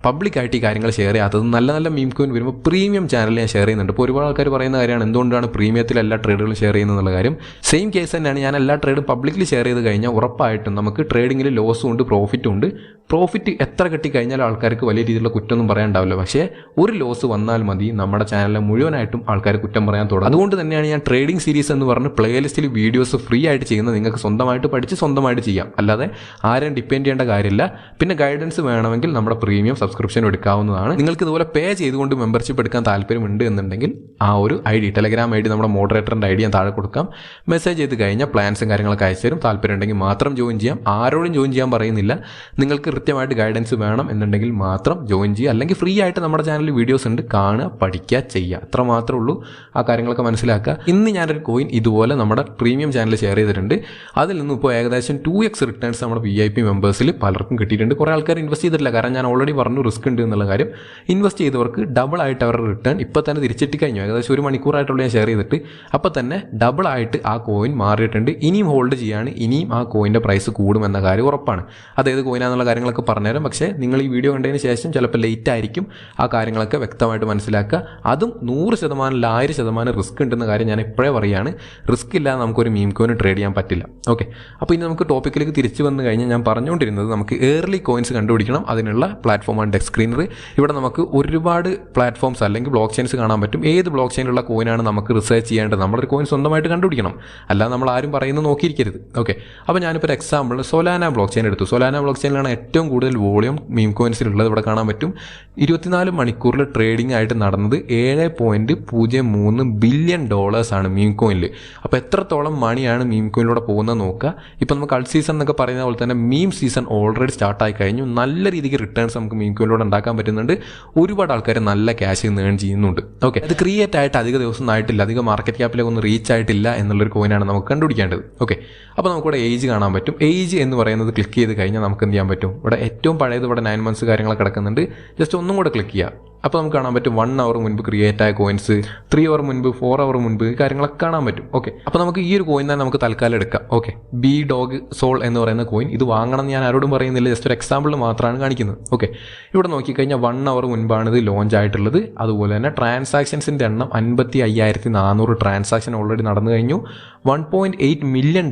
പബ്ലിക്കായിട്ട് ഈ കാര്യങ്ങൾ ഷെയർ ചെയ്യാത്തത്. നല്ല നല്ല മീം കോയിൻ വരുമ്പോൾ പ്രീമിയം ചാനൽ ഞാൻ ഷെയർ ചെയ്യുന്നുണ്ട്. ഇപ്പോൾ ഒരുപാട് ആൾക്കാർ പറയുന്ന കാര്യമാണ് എന്തുകൊണ്ടാണ് പ്രീമിയത്തിൽ എല്ലാ ട്രേഡുകളും ഷെയർ ചെയ്യുന്നത് എന്നുള്ള കാര്യം. സെയിം കേസ് തന്നെയാണ്. ഞാൻ എല്ലാ ട്രേഡും പബ്ലിക്കലി ഷെയർ ചെയ്ത് കഴിഞ്ഞാൽ ഉറപ്പായിട്ടും നമുക്ക് ട്രേഡിങ്ങിൽ ലോസും ഉണ്ട്, പ്രോഫിറ്റും ഉണ്ട്. പ്രോഫിറ്റ് എത്ര കിട്ടിക്കഴിഞ്ഞാൽ ആൾക്കാർക്ക് വലിയ രീതിയിലുള്ള കുറ്റമൊന്നും പറയാനുണ്ടാവില്ല. പക്ഷേ ഒരു ലോസ് വന്നാൽ മതി നമ്മുടെ ചാനലിൽ മുഴുവനായിട്ടും ആൾക്കാർ കുറ്റം പറയാൻ തുടങ്ങും. അതുകൊണ്ട് തന്നെയാണ് ഞാൻ ട്രേഡിംഗ് സീരീസ് എന്ന് പറഞ്ഞ് പ്ലേലിസ്റ്റിൽ വീഡിയോസ് ഫ്രീ ആയിട്ട് ചെയ്യുന്നത്. നിങ്ങൾക്ക് സ്വന്തമായിട്ട് പഠിച്ച് സ്വന്തമായിട്ട് ചെയ്യാം, അല്ലാതെ ആരെയും ഡിപ്പെൻഡ് ചെയ്യേണ്ട കാര്യമില്ല. പിന്നെ ഗൈഡൻസ് വേണമെങ്കിൽ നമ്മുടെ പ്രീമിയം സബ്സ്ക്രിപ്ഷൻ എടുക്കാവുന്നതാണ്. നിങ്ങൾക്ക് ഇതുപോലെ പേ ചെയ്തുകൊണ്ട് മെമ്പർഷിപ്പ് എടുക്കാൻ താല്പര്യമുണ്ട് എന്നുണ്ടെങ്കിൽ ആ ഒരു ID, ടെലഗ്രാം ID, നമ്മുടെ മോഡറേറ്ററിൻ്റെ ID ഞാൻ താഴെ കൊടുക്കാം. മെസ്സേജ് ചെയ്ത് കഴിഞ്ഞാൽ പ്ലാൻസും കാര്യങ്ങളൊക്കെ അയച്ചു തരും. താല്പര്യം ഉണ്ടെങ്കിൽ മാത്രം ജോയിൻ ചെയ്യാം. ആരോടും ജോയിൻ ചെയ്യാൻ പറയുന്നില്ല. നിങ്ങൾക്ക് കൃത്യമായിട്ട് ഗൈഡൻസ് വേണം എന്നുണ്ടെങ്കിൽ മാത്രം ജോയിൻ ചെയ്യുക. അല്ലെങ്കിൽ ഫ്രീ ആയിട്ട് നമ്മുടെ ചാനലിൽ വീഡിയോസ് ഉണ്ട്, കാണുക, പഠിക്കുക, ചെയ്യുക. അത്ര മാത്രമേ ഉള്ളൂ. ആ കാര്യങ്ങളൊക്കെ മനസ്സിലാക്കുക. ഇന്ന് ഞാനൊരു കോയിൻ ഇതുപോലെ നമ്മുടെ പ്രീമിയം ചാനൽ ഷെയർ ചെയ്തിട്ടുണ്ട്. അതിൽ നിന്നും ഇപ്പോൾ ഏകദേശം 2x റിട്ടേൺസ് നമ്മുടെ VIP മെമ്പേഴ്സിൽ പലർക്കും കിട്ടിയിട്ടുണ്ട്. കുറേ ആൾക്കാർ ഇൻവെസ്റ്റ് ചെയ്തിട്ടില്ല. കാരണം ഞാൻ ഓൾറെഡി പറഞ്ഞു റിസ്ക് ഉണ്ട് എന്നുള്ള കാര്യം. ഇൻവെസ്റ്റ് ചെയ്തവർക്ക് ഡബിൾ ആയിട്ട് അവരുടെ റിട്ടേൺ ഇപ്പോൾ തന്നെ തിരിച്ചെത്തി കഴിഞ്ഞു. ഏകദേശം 1 മണിക്കൂറായിട്ടുള്ള ഞാൻ ഷെയർ ചെയ്തിട്ട് അപ്പോൾ തന്നെ ഡബിൾ ആയിട്ട് ആ കോയിൻ മാറിയിട്ടുണ്ട്. ഇനിയും ഹോൾഡ് ചെയ്യാണ്. ഇനിയും ആ കോയിൻ്റെ പ്രൈസ് കൂടുമെന്ന കാര്യം ഉറപ്പാണ്. അതേത് കോയിനാണെന്നുള്ള കാര്യങ്ങൾ കാര്യങ്ങളൊക്കെ പറഞ്ഞുതരാം. പക്ഷേ നിങ്ങൾ ഈ വീഡിയോ കണ്ടതിന് ശേഷം ചിലപ്പോൾ ലേറ്റ് ആയിരിക്കും ആ കാര്യങ്ങളൊക്കെ വ്യക്തമായിട്ട് മനസ്സിലാക്കുക. അതും 100% 1000% റിസ്ക് ഉണ്ടെന്ന കാര്യം ഞാൻ ഇപ്പോഴേ പറയുകയാണ്. റിസ്ക് ഇല്ലാതെ നമുക്കൊരു മീം കോയിൻ ട്രേഡ് ചെയ്യാൻ പറ്റില്ല. ഓക്കെ, അപ്പോൾ ഇനി നമുക്ക് ടോപ്പിക്കിലേക്ക് തിരിച്ചു വന്നു കഴിഞ്ഞാൽ ഞാൻ പറഞ്ഞുകൊണ്ടിരുന്നത് നമുക്ക് ഏർലി കോയിൻസ് കണ്ടുപിടിക്കണം. അതിനുള്ള പ്ലാറ്റ്ഫോമാണ് ഡെക്സ് സ്ക്രീനർ. ഇവിടെ നമുക്ക് ഒരുപാട് പ്ലാറ്റ്ഫോംസ് അല്ലെങ്കിൽ ബ്ലോക്ക് ചെയിൻസ് കാണാൻ പറ്റും. ഏത് ബ്ലോക്ക് ചെയിനുള്ള കോയിനാണ് നമുക്ക് റിസർച്ച് ചെയ്യേണ്ടത്, നമ്മളൊരു കോയിൻ സ്വന്തമായിട്ട് കണ്ടുപിടിക്കണം, അല്ലാതെ നമ്മൾ ആരും പറയുന്നത് നോക്കിയിരിക്കരുത്. ഓക്കെ, അപ്പോൾ ഞാനിപ്പോൾ ഒരു എക്സാമ്പിൾ സൊലാന ബ്ലോക്ക് ചെയിൻ എടുത്തു. സൊലാന ബ്ലോക്ക് ചെയിനിലാണ് ഏറ്റവും കൂടുതൽ വോളിയം മീം കോയിൻസിലുള്ളത്. ഇവിടെ കാണാൻ പറ്റും 24 മണിക്കൂറിൽ ട്രേഡിംഗ് ആയിട്ട് നടന്നത് $7.03 ബില്യൺ ആണ് മീം കോയിനിൽ. അപ്പോൾ എത്രത്തോളം മണിയാണ് മീം കോയിനിലൂടെ പോകുന്നത് നോക്കുക. ഇപ്പോൾ നമുക്ക് അൾട്ട് സീസൺ എന്നൊക്കെ പറയുന്ന പോലെ തന്നെ മീം സീസൺ ഓൾറെഡി സ്റ്റാർട്ടായി കഴിഞ്ഞു. നല്ല രീതിക്ക് റിട്ടേൺസ് നമുക്ക് മീം കോയിനിലൂടെ ഉണ്ടാക്കാൻ പറ്റുന്നുണ്ട്. ഒരുപാട് ആൾക്കാർ നല്ല ക്യാഷ് ഏൺ ചെയ്യുന്നുണ്ട്. ഓക്കെ, അത് ക്രിയേറ്റ് ആയിട്ട് അധിക ദിവസം ആയിട്ടില്ല, അധികം മാർക്കറ്റ് ക്യാപ്പിലേക്ക് ഒന്നും റീച്ച് ആയിട്ടില്ല എന്നുള്ളൊരു കോയിനാണ് നമുക്ക് കണ്ടുപിടിക്കേണ്ടത്. ഓക്കെ, അപ്പോൾ നമുക്കിവിടെ ഏജ് കാണാൻ പറ്റും. ഏജ് എന്ന് പറയുന്നത് ക്ലിക്ക് ചെയ്ത് കഴിഞ്ഞാൽ നമുക്ക് എന്ത് ചെയ്യാൻ പറ്റും, ഇവിടെ ഏറ്റവും പഴയത് ഇവിടെ 9 months കാര്യങ്ങളൊക്കെ കിടക്കുന്നുണ്ട്. ജസ്റ്റ് ഒന്നും കൂടെ ക്ലിക്ക് ചെയ്യുക. അപ്പോൾ നമുക്ക് കാണാൻ പറ്റും 1 hour മുൻപ് ക്രിയേറ്റ് ആയ കോയിൻസ്, 3 hour മുൻപ്, 4 hour മുൻപ് ഈ കാര്യങ്ങളൊക്കെ കാണാൻ പറ്റും. ഓക്കെ, അപ്പോൾ നമുക്ക് ഈ ഒരു കോയിൻ തന്നെ നമുക്ക് തൽക്കാലം എടുക്കാം. ഓക്കെ, ബി ഡോഗ് സോൾ എന്ന് പറയുന്ന കോയിൻ, ഇത് വാങ്ങണം എന്ന് ഞാൻ ആരോടും പറയുന്നില്ല, ജസ്റ്റ് ഒരു എക്സാമ്പിൾ മാത്രമാണ് കാണിക്കുന്നത്. ഓക്കെ, ഇവിടെ നോക്കിക്കഴിഞ്ഞാൽ 1 hour മുൻപാണ് ഇത് ലോഞ്ച് ആയിട്ടുള്ളത്. അതുപോലെ തന്നെ ട്രാൻസാക്ഷൻസിൻ്റെ എണ്ണം 55,400 ട്രാൻസാക്ഷൻ ഓൾറെഡി നടന്നു കഴിഞ്ഞു. $1.8 മില്യൺ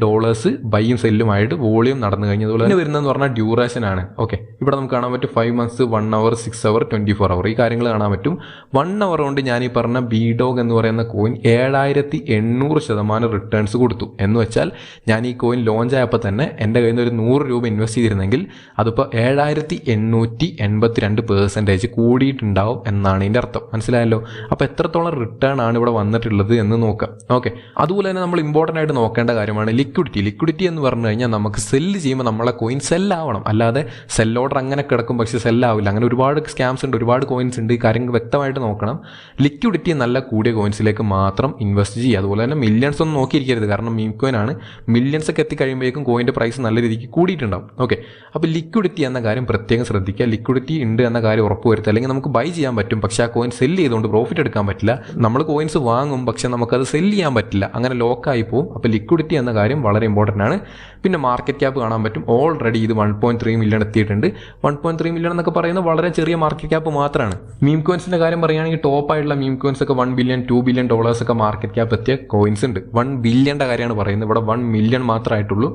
ബൈയും സെല്ലുമായിട്ട് വോളിയം നടന്നു കഴിഞ്ഞു. അതുപോലെ തന്നെ വരുന്നതെന്ന് പറഞ്ഞാൽ ഡ്യൂറേഷൻ ആണ്. ഓക്കെ, ഇവിടെ നമുക്ക് കാണാൻ പറ്റും 5 months, 1 hour, 6 hour, 24 hour ഈ കാര്യങ്ങൾ കാണാൻ പറ്റും. 1 hour കൊണ്ട് ഞാൻ ഈ പറഞ്ഞ ബി ഡോഗ് എന്ന് പറയുന്ന കോയിൻ 7800% റിട്ടേൺസ് കൊടുത്തു. എന്ന് വെച്ചാൽ ഞാൻ ഈ കോയിൻ ലോഞ്ച് ആയപ്പോൾ തന്നെ എൻ്റെ കയ്യിൽ നിന്ന് ഒരു 100 രൂപ ഇൻവെസ്റ്റ് ചെയ്തിരുന്നെങ്കിൽ അതിപ്പോൾ 7882% കൂടിയിട്ടുണ്ടാവും എന്നാണ് ഇതിൻ്റെ അർത്ഥം. മനസ്സിലായല്ലോ? അപ്പോൾ എത്രത്തോളം റിട്ടേൺ ആണ് ഇവിടെ വന്നിട്ടുള്ളത് എന്ന് നോക്കാം. ഓക്കെ, അതുപോലെ തന്നെ നമ്മൾ ഇമ്പോർട്ടൻ്റ് ആയിട്ട് നോക്കേണ്ട കാര്യമാണ് ലിക്വിഡിറ്റി. ലിക്വിഡിറ്റി എന്ന് പറഞ്ഞു കഴിഞ്ഞാൽ നമുക്ക് സെല്ല് ചെയ്യുമ്പോൾ നമ്മളെ കോയിൻ സെല്ലാവണം, അല്ലാതെ സെൽ ഓർഡർ അങ്ങനെ കിടക്കും പക്ഷേ സെല്ലാവില്ല. അങ്ങനെ ഒരുപാട് സ്കാംസ് ഉണ്ട്, ഒരുപാട് കോയിൻസ് ഉണ്ട്. ഈ കാര്യങ്ങൾ വ്യക്തമായിട്ട് നോക്കണം. ലിക്വിഡിറ്റി നല്ല കൂടിയ കോയിൻസിലേക്ക് മാത്രം ഇൻവെസ്റ്റ് ചെയ്യുക. അതുപോലെ തന്നെ മില്യൺസ് ഒന്നും നോക്കിയിരിക്കരുത്, കാരണം മീം കോയിൻ ആണ്. മില്യൺസ് ഒക്കെ എത്തിക്കഴിയുമ്പോഴേക്കും കോയിൻ്റെ പ്രൈസ് നല്ല രീതിക്ക് കൂടിയിട്ടുണ്ടാവും. ഓക്കെ, അപ്പോൾ ലിക്വിഡിറ്റി എന്ന കാര്യം പ്രത്യേകം ശ്രദ്ധിക്കുക. ലിക്വിഡിറ്റി ഉണ്ട് എന്ന കാര്യം ഉറപ്പുവരുത്തുക. അല്ലെങ്കിൽ നമുക്ക് ബൈ ചെയ്യാൻ പറ്റും, പക്ഷേ ആ കോയിൻ സെല്ല് ചെയ്തുകൊണ്ട് പ്രോഫിറ്റ് എടുക്കാൻ പറ്റില്ല. നമ്മൾ കോയിൻസ് വാങ്ങും, പക്ഷേ നമുക്കത് സെല്ല് ചെയ്യാൻ പറ്റില്ല, അങ്ങനെ ലോക്കായി പോകും. അപ്പോൾ ലിക്വിഡിറ്റി എന്ന കാര്യം വളരെ ഇമ്പോർട്ടൻ്റ് ആണ്. പിന്നെ മാർക്കറ്റ് ക്യാപ്പ് കാണാൻ പറ്റും. ഓൾറെഡി ഇത് 1.3 മില്യൺ എത്തിയിട്ടുണ്ട്. 1.3 മില്യൺ എന്നൊക്കെ പറയുന്നത് വളരെ ചെറിയ മാർക്കറ്റ് ക്യാപ്പ് മാത്രമാണ്. മീം കോയിൻസിന്റെ കാര്യം പറയുകയാണെങ്കിൽ ടോപ്പ് ആയിട്ടുള്ള മീം കോയിൻസ് ഒക്കെ $1 ബില്യൺ, $2 ബില്യൺ ഒക്കെ മാർക്കറ്റ് ക്യാപ്പ് എത്തിയ കോയിൻസ് ഉണ്ട്. 1 ബില്യൻ്റെ കാര്യമാണ് പറയുന്നത്, ഇവിടെ 1 മില്യൺ മാത്രമായിട്ടുള്ളൂ.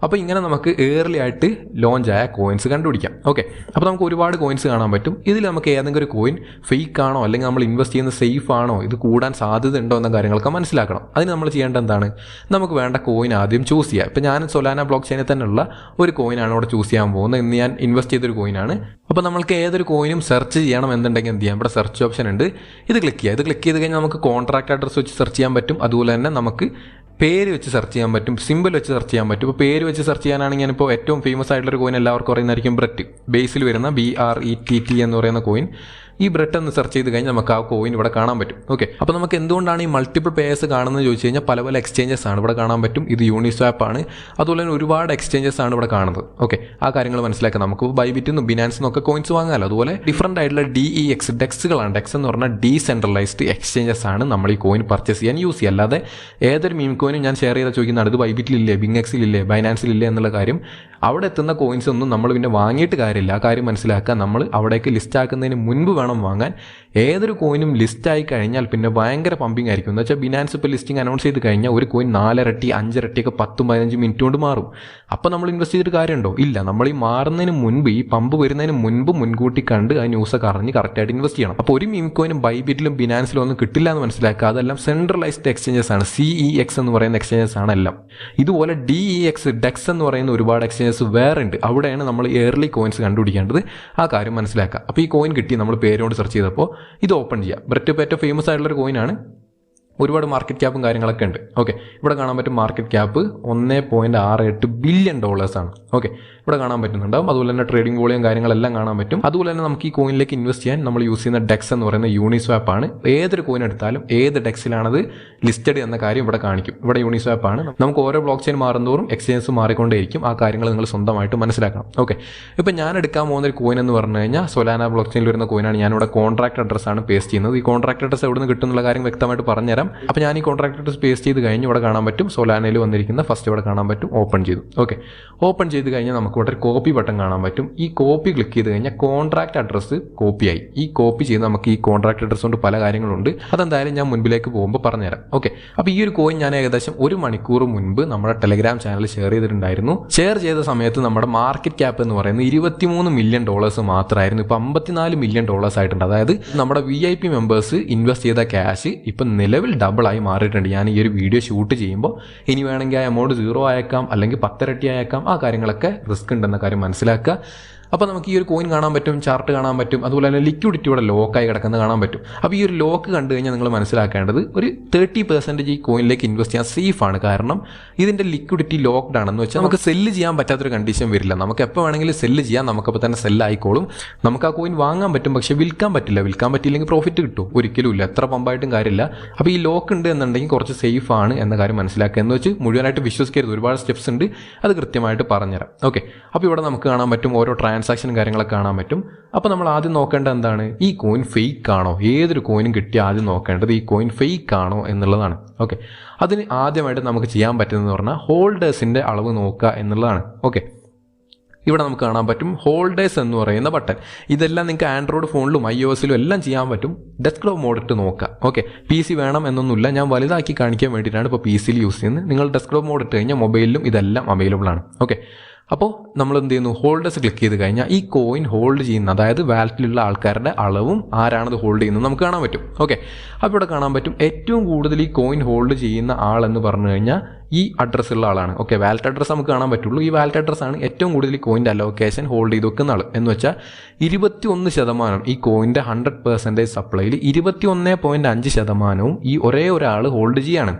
അപ്പോൾ ഇങ്ങനെ നമുക്ക് ഏർലി ആയിട്ട് ലോഞ്ച് ആയ കോയിൻസ് കണ്ടുപിടിക്കാം. ഓക്കെ, അപ്പോൾ നമുക്ക് ഒരുപാട് കോയിൻസ് കാണാൻ പറ്റും. ഇതിൽ നമുക്ക് ഏതെങ്കിലും ഒരു കോയിൻ ഫേക്ക് ആണോ അല്ലെങ്കിൽ നമ്മൾ ഇൻവെസ്റ്റ് ചെയ്യുന്നത് സേഫ് ആണോ, ഇത് കൂടാൻ സാധ്യത ഉണ്ടോ എന്ന കാര്യങ്ങളൊക്കെ മനസ്സിലാക്കണം. അതിന് നമ്മൾ ചെയ്യേണ്ടത് എന്താണ്, നമുക്ക് വേണ്ട കോയിൻ ആദ്യം ചൂസ് ചെയ്യുക. ഇപ്പോൾ ഞാൻ സൊലാന ബ്ലോക്ക് ചെയിനിൽ തന്നെയുള്ള ഒരു കോയിനാണ് ഇവിടെ ചൂസ് ചെയ്യാൻ പോകുന്നത്. ഇന്ന് ഞാൻ ഇൻവെസ്റ്റ് ചെയ്തൊരു കോയിനാണ്. അപ്പോൾ നമ്മൾക്ക് ഏതൊരു കോയിനും സെർച്ച് ചെയ്യണം എന്നുണ്ടെങ്കിൽ എന്ത് ചെയ്യാം, ഇവിടെ സെർച്ച് ഓപ്ഷൻ ഉണ്ട്, ഇത് ക്ലിക്ക് ചെയ്യുക. ഇത് ക്ലിക്ക് ചെയ്ത് കഴിഞ്ഞാൽ നമുക്ക് കോൺട്രാക്ട് അഡ്രസ്സ് വെച്ച് സെർച്ച് ചെയ്യാൻ പറ്റും. അതുപോലെ തന്നെ നമുക്ക് പേര് വെച്ച് സെർച്ച് ചെയ്യാൻ പറ്റും, സിമ്പിൾ വെച്ച് സെർച്ച് ചെയ്യാൻ പറ്റും. ഇപ്പോൾ പേര് വെച്ച് സെർച്ച് ചെയ്യാനാണെങ്കിൽ ഞാനിപ്പോൾ ഏറ്റവും ഫേമസ് ആയിട്ടുള്ളൊരു കോയിൻ എല്ലാവർക്കും അറിയുന്നതായിരിക്കും ബ്രെറ്റ്. ബേസിൽ വരുന്ന BRETT എന്ന് പറയുന്ന കോയിൻ. ഈ ബ്രെറ്റ് എന്ന് സെർച്ച് ചെയ്ത് കഴിഞ്ഞാൽ നമുക്ക് ആ കോയിൻ ഇവിടെ കാണാൻ പറ്റും. ഓക്കെ, അപ്പോൾ നമുക്ക് എന്തുകൊണ്ടാണ് ഈ മൾട്ടിപ്പിൾ പേയേഴ്സ് കാണുന്നത് ചോദിച്ചു കഴിഞ്ഞാൽ പല പല എക്സ്ചേഞ്ചസ് ആണ് ഇവിടെ കാണാൻ പറ്റും. ഇത് യൂണിസ്വാപ്പ് ആണ്. അതുപോലെ തന്നെ ഒരുപാട് എക്സ്ചേഞ്ചസ് ആണ് ഇവിടെ കാണുന്നത്. ഓക്കെ, ആ കാര്യങ്ങൾ മനസ്സിലാക്കാം. നമുക്ക് ബൈബിറ്റിന്നും ബിനാൻസിന്നും ഒക്കെ കോയിൻസ് വാങ്ങാമല്ലോ. അതുപോലെ ഡിഫറൻ്റ് ആയിട്ടുള്ള DEX ഡെക്സുകളാണ്. ഡെക്സ് എന്ന് പറഞ്ഞാൽ ഡീസെൻട്രലൈസ്ഡ് എക്സ്ചേഞ്ചസ് ആണ് നമ്മൾ ഈ കോയിൻ പർച്ചേസ് ചെയ്യാൻ യൂസ് ചെയ്യുക. അല്ലാതെ ഏതൊരു മീം കോയിനും ഞാൻ ഷെയർ ചെയ്താൽ ചോദിക്കുന്നതാണ് ഇത് ബൈബിറ്റിലില്ലേ, ബിങ്എക്സിലില്ലേ, ബൈനാൻസിലില്ലേ എന്നുള്ള കാര്യം. അവിടെ എത്തുന്ന കോയിൻസ് ഒന്നും നമ്മൾ പിന്നെ വാങ്ങിയിട്ട് കാര്യമില്ല. ആ കാര്യം മനസ്സിലാക്കുക. നമ്മൾ അവിടേക്ക് ലിസ്റ്റ് ആക്കുന്നതിന് മുൻപ് വേണം വാങ്ങാൻ. ഏതൊരു കോയിനും ലിസ്റ്റ് ആയി കഴിഞ്ഞാൽ പിന്നെ ഭയങ്കര പമ്പിങ് ആയിരിക്കും. എന്ന് വെച്ചാൽ ബിനാൻസ് ഇപ്പോൾ ലിസ്റ്റിംഗ് അനൗൺസ് ചെയ്ത് കഴിഞ്ഞാൽ ഒരു കോയിൻ 4 ഇരട്ടി 5 ഇരട്ടിയൊക്കെ 10-15 മിനിറ്റ് കൊണ്ട് മാറും. അപ്പോൾ നമ്മൾ ഇൻവെസ്റ്റ് ചെയ്തിട്ട് കാര്യമുണ്ടോ? ഇല്ല. നമ്മൾ ഈ മാറുന്നതിന് മുൻപ്, ഈ പമ്പ് വരുന്നതിന് മുൻപ് മുൻകൂട്ടി കണ്ട് ആ ന്യൂസൊക്കെ അറിഞ്ഞ് കറക്റ്റായിട്ട് ഇൻവെസ്റ്റ് ചെയ്യണം. അപ്പോൾ ഒരു മീം കോയിനും ബൈബിറ്റിലും ബിനാൻസിലും ഒന്നും കിട്ടില്ല എന്ന് മനസ്സിലാക്കുക. അതെല്ലാം സെൻട്രലൈസ്ഡ് എക്സ്ചേഞ്ചസ് ആണ്. CEX എന്ന് പറയുന്ന എക്സ്ചേഞ്ചസ് ആണ് എല്ലാം. ഇതുപോലെ DEX ഡെക്സ് എന്ന് പറയുന്ന ഒരുപാട് എക്സ്ചേഞ്ചസ് വേറെ ഉണ്ട്. അവിടെയാണ് നമ്മൾ ഏർലി കോയിൻസ് കണ്ടുപിടിക്കേണ്ടത്. ആ കാര്യം മനസ്സിലാക്കുക. അപ്പോൾ ഈ കോയിൻ കിട്ടി, നമ്മൾ പേരോട് സെർച്ച് ചെയ്തപ്പോൾ ഇത് ഓപ്പൺ ചെയ്യാം. ബ്രെറ്റ് ഏറ്റവും ഫേമസ് ആയിട്ടുള്ളൊരു കോയിനാണ്. ഒരുപാട് മാർക്കറ്റ് ക്യാപ്പും കാര്യങ്ങളൊക്കെ ഉണ്ട്. ഓക്കെ, ഇവിടെ കാണാൻ പറ്റും മാർക്കറ്റ് ക്യാപ്പ് $1.68 ബില്യൺ ആണ്. ഓക്കെ, ഇവിടെ കാണാൻ പറ്റുന്നുണ്ടാവും. അതുപോലെ തന്നെ ട്രേഡിംഗ് വോളിയം കാര്യങ്ങളെല്ലാം കാണാൻ പറ്റും. അതുപോലെ തന്നെ നമുക്ക് ഈ കോയിനിലേക്ക് ഇൻവെസ്റ്റ് ചെയ്യാൻ നമ്മൾ യൂസ് ചെയ്യുന്ന ഡെക്സ് എന്ന് പറയുന്ന യൂണിസ്വാപ്പ് ആണ്. ഏതൊരു കോയിൻ എടുത്താലും ഏത് ഡെക്സിലാണത് ലിസ്റ്റഡ് എന്ന കാര്യം ഇവിടെ കാണിക്കും. ഇവിടെ യൂണിസ്വാപ്പ് ആണ്. നമുക്ക് ഓരോ ബ്ലോക്ക് ചെയിൻ മാറുന്നതോറും എക്സ്ചേഞ്ചസ് മാറിക്കൊണ്ടേയിരിക്കും. ആ കാര്യങ്ങൾ നിങ്ങൾ സ്വന്തമായിട്ട് മനസ്സിലാക്കണം. ഓക്കെ, ഇപ്പോൾ ഞാൻ എടുക്കാൻ പോകുന്ന ഒരു കോയിൻ എന്ന് പറഞ്ഞു കഴിഞ്ഞാൽ സൊലാന ബ്ലോക്ക് ചെയിനിൽ വരുന്ന കോയിനാണ്. ഞാനിവിടെ കോൺട്രാക്ട് അഡ്രസ് ആണ് പേസ്റ്റ് ചെയ്യുന്നത്. ഈ കോൺട്രാക്ട് അഡ്രസ് എവിടെ നിന്ന് കിട്ടുന്നുള്ള കാര്യം വ്യക്തമായിട്ട് പറഞ്ഞുതരാം. അപ്പോൾ ഞാൻ ഈ കോൺട്രാക്ട് അഡ്രസ് പേസ്റ്റ് ചെയ്ത് കഴിഞ്ഞ് ഇവിടെ കാണാൻ പറ്റും സൊലാനയിൽ വന്നിരിക്കുന്ന ഫസ്റ്റ് ഇവിടെ കാണാൻ പറ്റും. ഓപ്പൺ ചെയ്തു. ഓക്കെ, ഓപ്പൺ ചെയ്ത് കഴിഞ്ഞാൽ നമുക്ക് നമുക്ക് ഇവിടെ ഒരു കോപ്പി ബട്ടൺ കാണാൻ പറ്റും. ഈ കോപ്പി ക്ലിക്ക് ചെയ്ത് കഴിഞ്ഞാൽ കോൺട്രാക്ട് അഡ്രസ്സ് കോപ്പിയായി. ഈ കോപ്പി ചെയ്ത് നമുക്ക് ഈ കോൺട്രാക്ട് അഡ്രസ് കൊണ്ട് പല കാര്യങ്ങളുണ്ട്. അതെന്തായാലും ഞാൻ മുൻപിലേക്ക് പോകുമ്പോൾ പറഞ്ഞുതരാം. ഓക്കെ, അപ്പോൾ ഈ ഒരു കോയിൻ ഞാൻ ഏകദേശം 1 മണിക്കൂർ മുൻപ് നമ്മുടെ ടെലഗ്രാം ചാനൽ ഷെയർ ചെയ്തിട്ടുണ്ടായിരുന്നു. ഷെയർ ചെയ്ത സമയത്ത് നമ്മുടെ മാർക്കറ്റ് ക്യാപ്പ് എന്ന് പറയുന്നത് $23 മില്യൺ മാത്രമായിരുന്നു. ഇപ്പോൾ $54 മില്യൺ ആയിട്ടുണ്ട്. അതായത് നമ്മുടെ VIP മെമ്പേഴ്സ് ഇൻവെസ്റ്റ് ചെയ്ത ക്യാഷ് ഇപ്പം നിലവിൽ ഡബിൾ ആയി മാറിയിട്ടുണ്ട്. ഞാൻ ഈ ഒരു വീഡിയോ ഷൂട്ട് ചെയ്യുമ്പോൾ ഇനി വേണമെങ്കിൽ ആ എമൗണ്ട് 0 ആയേക്കാം, അല്ലെങ്കിൽ 10 ഇരട്ടി ആയേക്കാം. ആ കാര്യങ്ങളൊക്കെ റിസ്ക് ഉണ്ടെന്ന കാര്യം മനസ്സിലാക്കുക. അപ്പോൾ നമുക്ക് ഈ ഒരു കോയിൻ കാണാൻ പറ്റും, ചാർട്ട് കാണാൻ പറ്റും, അതുപോലെ തന്നെ ലിക്വിഡിറ്റി ഇവിടെ ലോക്കായി കിടക്കുന്നത് കാണാൻ പറ്റും. അപ്പോൾ ഈ ഒരു ലോക്ക് കണ്ടു കഴിഞ്ഞാൽ നിങ്ങൾ മനസ്സിലാക്കേണ്ടത് ഒരു 30% ഈ കോയിനിലേക്ക് ഇൻവെസ്റ്റ് ചെയ്യാൻ സേഫാണ്. കാരണം ഇതിൻ്റെ ലിക്വിഡിറ്റി ലോക്ക്ഡ് ആണെന്ന് വെച്ചാൽ നമുക്ക് സെല്ല് ചെയ്യാൻ പറ്റാത്തൊരു കണ്ടീഷൻ വരില്ല. നമുക്ക് എപ്പോൾ വേണമെങ്കിലും സെല്ല് ചെയ്യാം, നമുക്കപ്പോൾ തന്നെ സെല്ലായിക്കോളും. നമുക്ക് ആ കോയിൻ വാങ്ങാൻ പറ്റും, പക്ഷേ വിൽക്കാൻ പറ്റില്ല. വിൽക്കാൻ പറ്റിയില്ലെങ്കിൽ പ്രോഫിറ്റ് കിട്ടും? ഒരിക്കലും ഇല്ല. എത്ര പമ്പായിട്ടും കാര്യമില്ല. അപ്പോൾ ഈ ലോക്ക് ഉണ്ട് എന്നുണ്ടെങ്കിൽ കുറച്ച് സേഫ് ആണ് എന്ന കാര്യം മനസ്സിലാക്കുക. എന്ന് വെച്ച് മുഴുവനായിട്ട് വിശ്വസിക്കരുത്, ഒരുപാട് സ്റ്റെപ്സ് ഉണ്ട്, അത് കൃത്യമായിട്ട് പറഞ്ഞുതരാം. ഓക്കെ, അപ്പോൾ ഇവിടെ നമുക്ക് കാണാൻ പറ്റും ഓരോ ട്രാൻസാക്ഷനും കാര്യങ്ങളൊക്കെ കാണാൻ പറ്റും. അപ്പോൾ നമ്മൾ ആദ്യം നോക്കേണ്ടത് എന്താണ്? ഈ കോയിൻ ഫേക്ക് ആണോ? ഏതൊരു കോയിനും കിട്ടിയ ആദ്യം നോക്കേണ്ടത് ഈ കോയിൻ ഫേക്ക് ആണോ എന്നുള്ളതാണ്. ഓക്കെ, അതിന് ആദ്യമായിട്ട് നമുക്ക് ചെയ്യാൻ പറ്റുന്നതെന്ന് പറഞ്ഞാൽ ഹോൾഡേഴ്സിൻ്റെ അളവ് നോക്കുക എന്നുള്ളതാണ്. ഓക്കെ, ഇവിടെ നമുക്ക് കാണാൻ പറ്റും ഹോൾഡേഴ്സ് എന്ന് പറയുന്ന ബട്ടൺ. ഇതെല്ലാം നിങ്ങൾക്ക് ആൻഡ്രോയിഡ് ഫോണിലും iOS-ലും എല്ലാം ചെയ്യാൻ പറ്റും. ഡെസ്ക്ടോപ്പ് മോഡ് ഇട്ട് നോക്കുക. ഓക്കെ, PC വേണം എന്നൊന്നുമില്ല, ഞാൻ വലുതാക്കി കാണിക്കാൻ വേണ്ടിയിട്ടാണ് ഇപ്പോൾ PC-ൽ യൂസ് ചെയ്യുന്നത്. നിങ്ങൾ ഡെസ്ക്ടോപ്പ് മോഡ് ഇട്ട് കഴിഞ്ഞാൽ മൊബൈലിലും ഇതെല്ലാം അവൈലബിൾ ആണ്. ഓക്കെ, അപ്പോൾ നമ്മൾ എന്ത് ചെയ്യുന്നു? ഹോൾഡേഴ്സ് ക്ലിക്ക് ചെയ്ത് കഴിഞ്ഞാൽ ഈ കോയിൻ ഹോൾഡ് ചെയ്യുന്ന, അതായത് വാലറ്റിലുള്ള ആൾക്കാരുടെ അളവും ആരാണത് ഹോൾഡ് ചെയ്യുന്നത് നമുക്ക് കാണാൻ പറ്റും. ഓക്കെ, അപ്പോൾ ഇവിടെ കാണാൻ പറ്റും ഏറ്റവും കൂടുതൽ ഈ കോയിൻ ഹോൾഡ് ചെയ്യുന്ന ആളെന്ന് പറഞ്ഞു കഴിഞ്ഞാൽ ഈ അഡ്രസ്സ് ഉള്ള ആളാണ്. ഓക്കെ, വാലറ്റ് അഡ്രസ്സ് നമുക്ക് കാണാൻ പറ്റുള്ളൂ. ഈ വാലറ്റ് അഡ്രസ്സാണ് ഏറ്റവും കൂടുതൽ ഈ കോയിൻ്റെ അലോക്കേഷൻ ഹോൾഡ് ചെയ്ത് വെക്കുന്ന ആൾ. എന്ന് വെച്ചാൽ 21% ഈ കോയിൻ്റെ 100% സപ്ലൈയിൽ 21.5% ഈ ഒരേ ഒരാൾ ഹോൾഡ് ചെയ്യാണ്.